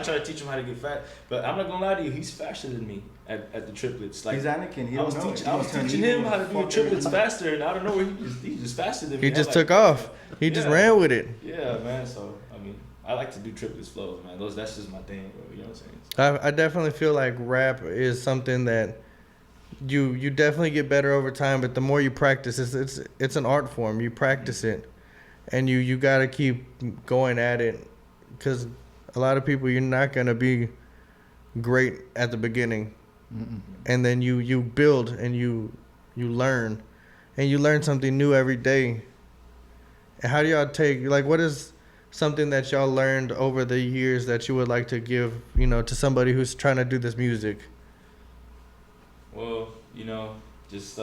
[SPEAKER 2] try to teach him how to get fat, but I'm not gonna lie to you, he's faster than me at the triplets. Like
[SPEAKER 4] He's Anakin. He
[SPEAKER 2] I was
[SPEAKER 4] don't know
[SPEAKER 2] teaching,
[SPEAKER 4] it.
[SPEAKER 2] I was
[SPEAKER 4] He's turning
[SPEAKER 2] teaching him
[SPEAKER 4] evil
[SPEAKER 2] how to
[SPEAKER 4] as
[SPEAKER 2] do
[SPEAKER 4] fuck
[SPEAKER 2] triplets
[SPEAKER 4] every time.
[SPEAKER 2] faster, and I don't know where he's just faster than me.
[SPEAKER 1] He
[SPEAKER 2] I'm
[SPEAKER 1] just
[SPEAKER 2] like,
[SPEAKER 1] took off. He just
[SPEAKER 2] Yeah.
[SPEAKER 1] ran with it.
[SPEAKER 2] Yeah, man. So I mean, I like to do triplets flows, man. That's just my thing, bro. You know what I'm saying?
[SPEAKER 1] I definitely feel like rap is something that you definitely get better over time, but the more you practice, it's an art form. You practice it, and you gotta keep going at it, because a lot of people, you're not gonna be great at the beginning, and then you build and you learn, and you learn something new every day. And how do y'all take, like, what is something that y'all learned over the years that you would like to give, to somebody who's trying to do this music?
[SPEAKER 2] Well, you know, just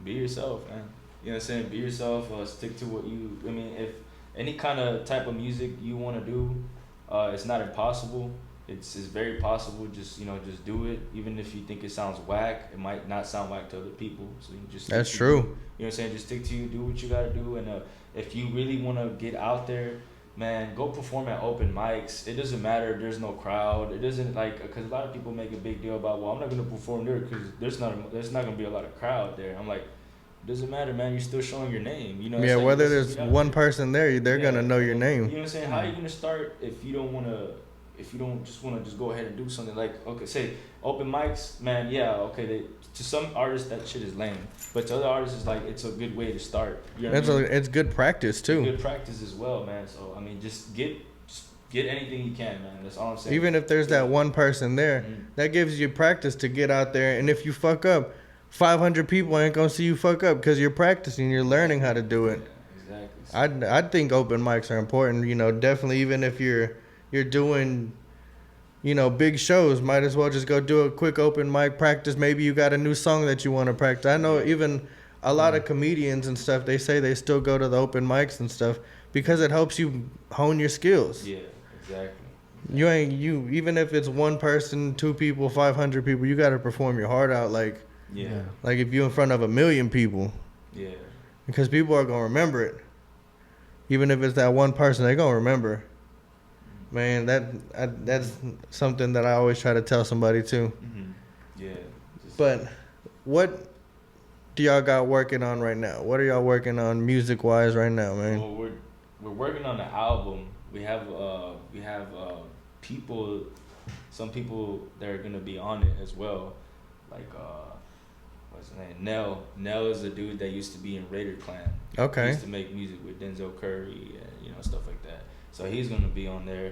[SPEAKER 2] be yourself, man. You know what I'm saying? Be yourself. Stick to what you. I mean, if any kind of type of music you want to do, it's not impossible. It's very possible. Just just do it. Even if you think it sounds whack, it might not sound whack to other people. So you just
[SPEAKER 1] That's
[SPEAKER 2] stick to
[SPEAKER 1] true.
[SPEAKER 2] You know what I'm saying? Just stick to you. Do what you gotta do. And if you really want to get out there, man, go perform at open mics. It doesn't matter if there's no crowd. It doesn't because a lot of people make a big deal about, well, I'm not gonna perform there because there's not gonna be a lot of crowd there. I'm like, it doesn't matter, man. You're still showing your name. You know.
[SPEAKER 1] Yeah,
[SPEAKER 2] Like,
[SPEAKER 1] whether there's one person there, they're gonna know your name.
[SPEAKER 2] You know what I'm saying? How are you gonna start if you don't wanna? If you don't just want to just go ahead and do something like, okay, say open mics, man, yeah, okay, to some artists that shit is lame, but to other artists it's like it's a good way to start. You know what I mean?
[SPEAKER 1] It's good practice too.
[SPEAKER 2] Good practice as well, man. So I mean, just get anything you can, man. That's all I'm saying.
[SPEAKER 1] Even if there's that one person there, that gives you practice to get out there. And if you fuck up, 500 people ain't gonna see you fuck up because you're practicing, you're learning how to do it.
[SPEAKER 2] Yeah, exactly.
[SPEAKER 1] I think open mics are important. You know, definitely even if you're doing, big shows, might as well just go do a quick open mic practice. Maybe you got a new song that you want to practice. I know even a lot of comedians and stuff, they say they still go to the open mics and stuff because it helps you hone your skills.
[SPEAKER 2] Yeah, exactly.
[SPEAKER 1] Even if it's one person, two people, 500 people, you got to perform your heart out like if you're in front of 1 million people.
[SPEAKER 2] Yeah.
[SPEAKER 1] Because people are going to remember it. Even if it's that one person, they're going to remember. Man, that's something that I always try to tell somebody too.
[SPEAKER 2] Mm-hmm. Yeah.
[SPEAKER 1] But what do y'all got working on right now? What are y'all working on music wise right now, man?
[SPEAKER 2] Well, we're working on the album. We have people, some people that are gonna be on it as well. Like what's his name? Nell. Nell is a dude that used to be in Raider Clan.
[SPEAKER 1] Okay.
[SPEAKER 2] He used to make music with Denzel Curry and stuff like that. So he's gonna be on there,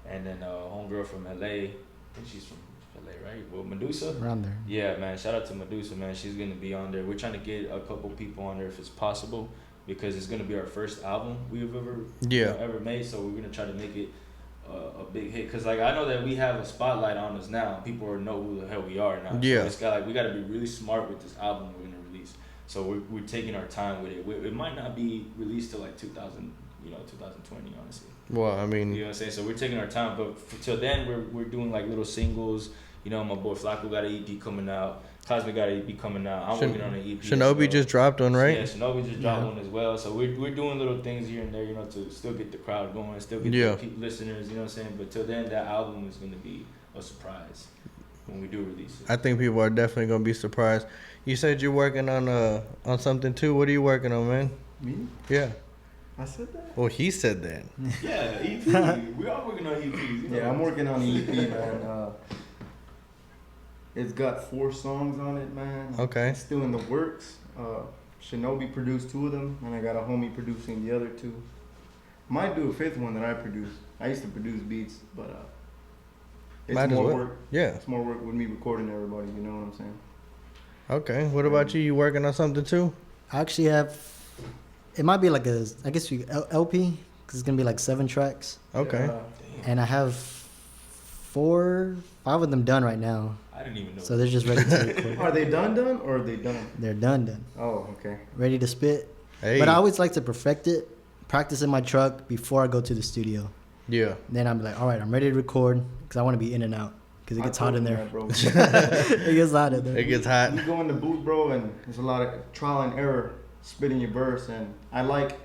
[SPEAKER 2] and then homegirl from LA. I think she's from LA, right? Well, Medusa.
[SPEAKER 3] Around there.
[SPEAKER 2] Yeah, man. Shout out to Medusa, man. She's gonna be on there. We're trying to get a couple people on there if it's possible, because it's gonna be our first album we've ever made. So we're gonna try to make it a big hit. Cause like I know that we have a spotlight on us now. People know who the hell we are now.
[SPEAKER 1] Yeah.
[SPEAKER 2] So it's we gotta be really smart with this album we're gonna release. So we're taking our time with it. It might not be released till like 2020, honestly.
[SPEAKER 1] Well, I mean,
[SPEAKER 2] you know what I'm saying? So we're taking our time, but till then we're doing like little singles. You know, my boy Flacco got an EP coming out. Cosmic got an EP coming out. I'm working on an EP.
[SPEAKER 1] Shinobi just dropped one, right?
[SPEAKER 2] Yeah, Shinobi just dropped one as well. So we're doing little things here and there, to still get the crowd going, still get the listeners. You know what I'm saying? But till then, that album is gonna be a surprise when we do release it.
[SPEAKER 1] I think people are definitely gonna be surprised. You said you're working on something too. What are you working on, man?
[SPEAKER 4] Me?
[SPEAKER 1] Yeah.
[SPEAKER 4] I said that?
[SPEAKER 1] Well, he said that.
[SPEAKER 2] Yeah, EP. We are working on EPs.
[SPEAKER 4] Yeah, I'm working on an EP, man. It's got 4 songs on it, man.
[SPEAKER 1] Okay.
[SPEAKER 4] It's still in the works. Shinobi produced 2 of them, and I got a homie producing the other 2. Might do a 5th one that I produce. I used to produce beats, but it's more work.
[SPEAKER 1] Yeah.
[SPEAKER 4] It's more work with me recording everybody, you know what I'm saying?
[SPEAKER 1] Okay. What about you? You working on something too?
[SPEAKER 3] I actually have. It might be like LP, because it's gonna be like 7 tracks.
[SPEAKER 1] Okay.
[SPEAKER 3] And I have 5 of them done right now.
[SPEAKER 2] I didn't even know.
[SPEAKER 3] So they're just ready to record.
[SPEAKER 4] Are they done, or are they done?
[SPEAKER 3] They're done.
[SPEAKER 4] Oh, okay.
[SPEAKER 3] Ready to spit.
[SPEAKER 1] Hey.
[SPEAKER 3] But I always like to perfect it, practice in my truck before I go to the studio.
[SPEAKER 1] Yeah.
[SPEAKER 3] Then I'm like, all right, I'm ready to record, because I want to be in and out, because it gets hot in there.
[SPEAKER 4] That, bro.
[SPEAKER 3] It gets hot in there.
[SPEAKER 1] It gets hot.
[SPEAKER 4] You go in the booth, bro, and there's a lot of trial and error spitting your verse, and I like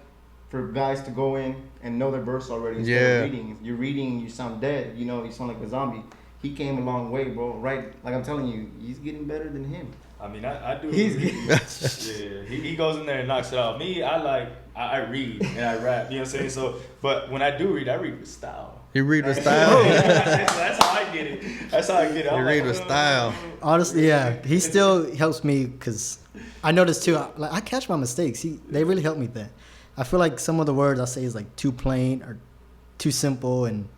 [SPEAKER 4] for guys to go in and know their verse already instead of reading. If you're reading, you sound dead. You sound like a zombie. He came a long way, bro. Right? Like I'm telling you, he's getting better than him.
[SPEAKER 2] I mean, I do.
[SPEAKER 4] He's
[SPEAKER 2] yeah, he goes in there and knocks it off. Me, I read and I rap. You know what I'm saying? So, but when I do read, I read with style.
[SPEAKER 1] You read with style.
[SPEAKER 2] That's how I get it. That's how I get it.
[SPEAKER 1] You read with style.
[SPEAKER 3] Honestly, yeah. He still helps me, because I noticed too, I catch my mistakes. They really help me with that. I feel like some of the words I say is like too plain or too simple, and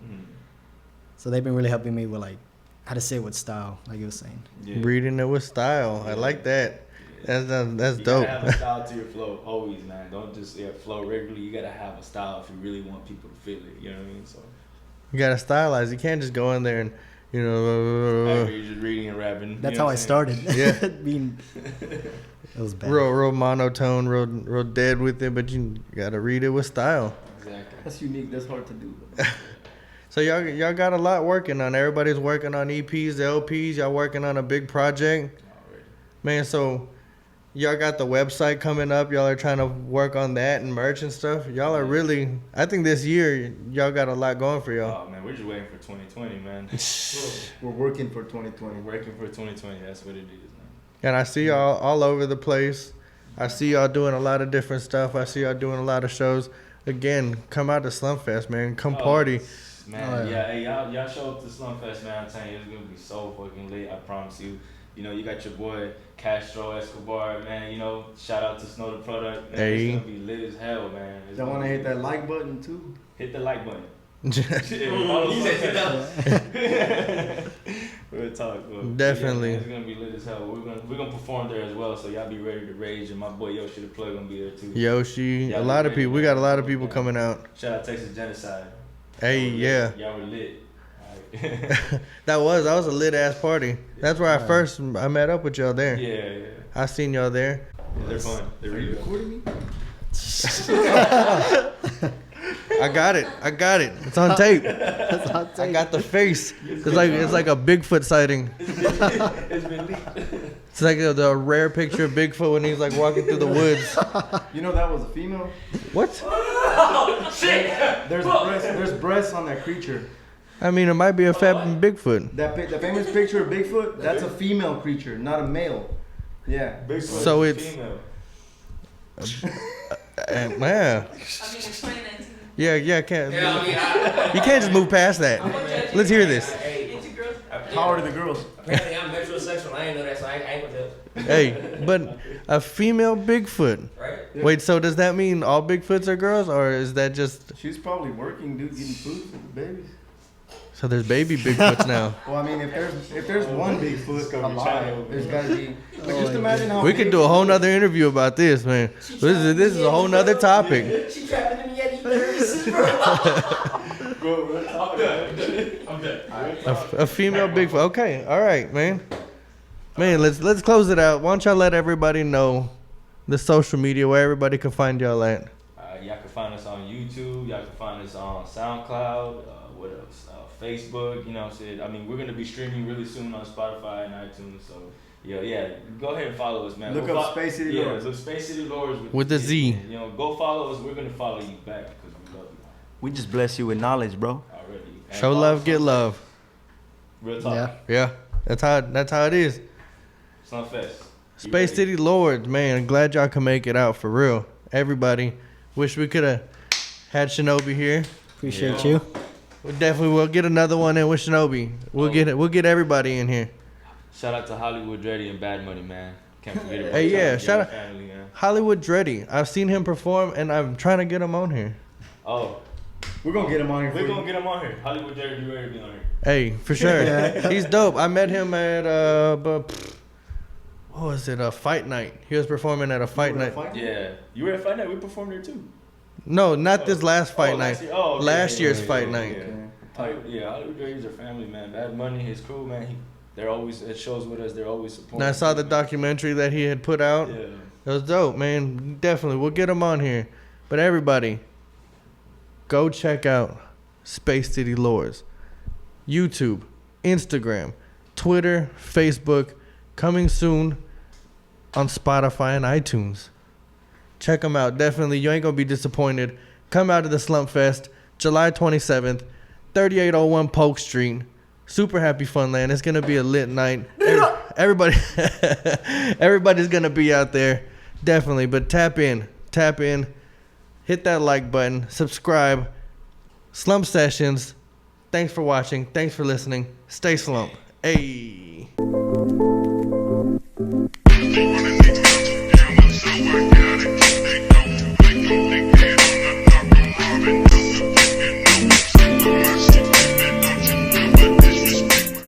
[SPEAKER 3] so they've been really helping me with like how to say it with style, like you were saying.
[SPEAKER 2] Yeah.
[SPEAKER 1] Reading it with style. I like that. That's
[SPEAKER 2] You
[SPEAKER 1] dope.
[SPEAKER 2] gotta have a style to your flow always, man. Don't just flow regularly. You gotta have a style if you really want people to feel it. You know what I mean? So
[SPEAKER 1] You gotta stylize. You can't just go in there and You know,
[SPEAKER 2] After you're just reading and rapping.
[SPEAKER 3] That's
[SPEAKER 2] you know
[SPEAKER 3] how I
[SPEAKER 2] what I'm
[SPEAKER 3] started.
[SPEAKER 1] Yeah.
[SPEAKER 3] It was bad.
[SPEAKER 1] real monotone, real dead with it, but you gotta read it with style.
[SPEAKER 2] saying? Exactly.
[SPEAKER 4] That's unique. That's hard to do.
[SPEAKER 1] So y'all got a lot working on. Everybody's working on EPs, LPs. Y'all working on a big project,
[SPEAKER 2] Already.
[SPEAKER 1] man. So y'all got the website coming up. Y'all are trying to work on that and merch and stuff. Y'all are really. I think this year y'all got a lot going for y'all.
[SPEAKER 2] Oh man, we're just waiting for 2020, man.
[SPEAKER 4] We're working for 2020.
[SPEAKER 2] We're working for 2020. That's what it is, man.
[SPEAKER 1] And I see y'all all over the place. I see y'all doing a lot of different stuff. I see y'all doing a lot of shows. Again, come out to Slumpfest, man. Come party.
[SPEAKER 2] Man,
[SPEAKER 3] Oh, yeah.
[SPEAKER 2] hey, y'all show up to Slumpfest, man. I'm telling you, it's gonna be so fucking lit. I promise you. You know, you got your boy Castro Escobar, man. You know, shout out to Snow the Product. Man.
[SPEAKER 1] Hey.
[SPEAKER 2] It's gonna be lit as hell, man.
[SPEAKER 4] Y'all want to hit that like button too?
[SPEAKER 2] Hit the like button. Real talk, bro.
[SPEAKER 1] Definitely.
[SPEAKER 2] Yeah, it's gonna be lit as hell. We're gonna perform there as well, so y'all be ready to rage. And my boy Yoshi the Plug gonna be there too.
[SPEAKER 1] Yoshi,
[SPEAKER 2] Y'all
[SPEAKER 1] a
[SPEAKER 2] be
[SPEAKER 1] lot of
[SPEAKER 2] ready,
[SPEAKER 1] people. We
[SPEAKER 2] man.
[SPEAKER 1] got a lot of people coming out.
[SPEAKER 2] Shout out Texas Genocide.
[SPEAKER 1] Hey, yeah.
[SPEAKER 2] Y'all were lit. Alright.
[SPEAKER 1] That was a lit ass party. That's where I met up with y'all there.
[SPEAKER 2] Yeah.
[SPEAKER 1] I seen y'all there.
[SPEAKER 2] They're fun. They're
[SPEAKER 4] Are
[SPEAKER 2] really
[SPEAKER 4] you
[SPEAKER 2] good.
[SPEAKER 4] recording me?
[SPEAKER 1] I got it. It's on tape.
[SPEAKER 3] That's how
[SPEAKER 1] I got the face. It's like a Bigfoot sighting.
[SPEAKER 2] It's been lit.
[SPEAKER 1] It's like the rare picture of Bigfoot when he's like walking through the woods.
[SPEAKER 4] You know that was a female.
[SPEAKER 1] What?
[SPEAKER 5] Oh, shit!
[SPEAKER 4] There's breasts on that creature.
[SPEAKER 1] I mean, it might be a fat Bigfoot.
[SPEAKER 4] The famous picture of Bigfoot. That's a female creature, not a male. Yeah.
[SPEAKER 2] Bigfoot
[SPEAKER 1] So
[SPEAKER 2] is
[SPEAKER 1] it's-
[SPEAKER 2] female.
[SPEAKER 1] Man.
[SPEAKER 5] I mean, explain that to me.
[SPEAKER 1] Yeah, can't.
[SPEAKER 5] Yeah, I mean,
[SPEAKER 1] You can't just move past that. Let's hear this.
[SPEAKER 5] Hey, get your girls.
[SPEAKER 4] How old are the girls?
[SPEAKER 5] Apparently, I'm metrosexual. I ain't know that, so I ain't gonna tell.
[SPEAKER 1] Hey, but a female Bigfoot.
[SPEAKER 5] Right?
[SPEAKER 1] Wait, so does that mean all Bigfoots are girls, or is that just
[SPEAKER 4] She's probably working, dude, getting food for the babies.
[SPEAKER 1] so? There's baby Bigfoots now.
[SPEAKER 4] Well, I mean, if there's one Bigfoot alive, there's gotta be. Like, just imagine how
[SPEAKER 1] We could do a whole nother interview about this, man. This is a whole nother topic.
[SPEAKER 5] She trapping them Yeti birds, bro.
[SPEAKER 2] Bro, real talk. I'm done.
[SPEAKER 1] A female Bigfoot. Okay, all right, man. Man, let's close it out. Why don't y'all let everybody know the social media where everybody can find y'all at?
[SPEAKER 2] Y'all can find us on YouTube. Y'all can find us on SoundCloud. What else? Facebook. You know what I'm saying? I mean, we're gonna be streaming really soon on Spotify and iTunes. So yeah. Go ahead and follow us, man.
[SPEAKER 4] Look
[SPEAKER 2] We'll
[SPEAKER 4] up Space City Lordz.
[SPEAKER 2] Look Space City Lordz
[SPEAKER 1] With the Z.
[SPEAKER 2] You know, go follow us. We're gonna follow you back because we love you
[SPEAKER 6] We just bless you with knowledge, bro.
[SPEAKER 2] already. And
[SPEAKER 1] Show
[SPEAKER 2] follow
[SPEAKER 1] love, get
[SPEAKER 2] Slumpfest.
[SPEAKER 1] love.
[SPEAKER 2] Real talk.
[SPEAKER 3] Yeah.
[SPEAKER 1] Yeah, that's how it is.
[SPEAKER 2] Slumpfest. You
[SPEAKER 1] Space
[SPEAKER 2] ready?
[SPEAKER 1] City Lords, man. Glad y'all can make it out for real. Everybody, wish we could have had Shinobi here.
[SPEAKER 3] Appreciate
[SPEAKER 2] Yeah.
[SPEAKER 3] you.
[SPEAKER 1] We definitely will get another one in with Shinobi. We'll get everybody in here.
[SPEAKER 2] Shout out to Hollywood Dreddy and Bad Money, man. Can't forget about
[SPEAKER 1] Hey,
[SPEAKER 2] y'all.
[SPEAKER 1] yeah,
[SPEAKER 2] Y'all
[SPEAKER 1] shout out-
[SPEAKER 2] family, man.
[SPEAKER 1] Hollywood Dreddy. I've seen him perform, and I'm trying to get him on here.
[SPEAKER 2] Oh,
[SPEAKER 4] We're gonna get him on here for
[SPEAKER 2] we're
[SPEAKER 4] you.
[SPEAKER 2] gonna get him on here. Hollywood Dreddy, be ready to be on here.
[SPEAKER 1] Hey, for sure. He's dope. I met him at what was it? A fight night. He was performing at a fight night.
[SPEAKER 2] Yeah, you were at Fight Night. We performed there too.
[SPEAKER 1] No, not this last fight night.
[SPEAKER 2] Last year. Oh, okay.
[SPEAKER 1] Last year's
[SPEAKER 2] Yeah,
[SPEAKER 1] fight
[SPEAKER 2] yeah,
[SPEAKER 1] night.
[SPEAKER 2] Yeah, Hollywood Dreddy's our family, man. Bad Money, his crew, man. They're always at shows with us. They're always supporting.
[SPEAKER 1] And I saw
[SPEAKER 2] us,
[SPEAKER 1] the
[SPEAKER 2] man.
[SPEAKER 1] documentary that he had put out.
[SPEAKER 2] Yeah.
[SPEAKER 1] It was dope, man. Definitely. We'll get him on here. But everybody, go check out Space City Lordz. YouTube, Instagram, Twitter, Facebook. Coming soon on Spotify and iTunes. Check them out. Definitely. You ain't going to be disappointed. Come out to the Slumpfest, July 27th, 3801 Polk Street. Super happy Funland. It's going to be a lit night. Everybody, everybody's going to be out there. Definitely. But tap in. Hit that like button. Subscribe. Slump Sessions. Thanks for watching. Thanks for listening. Stay slump. Hey.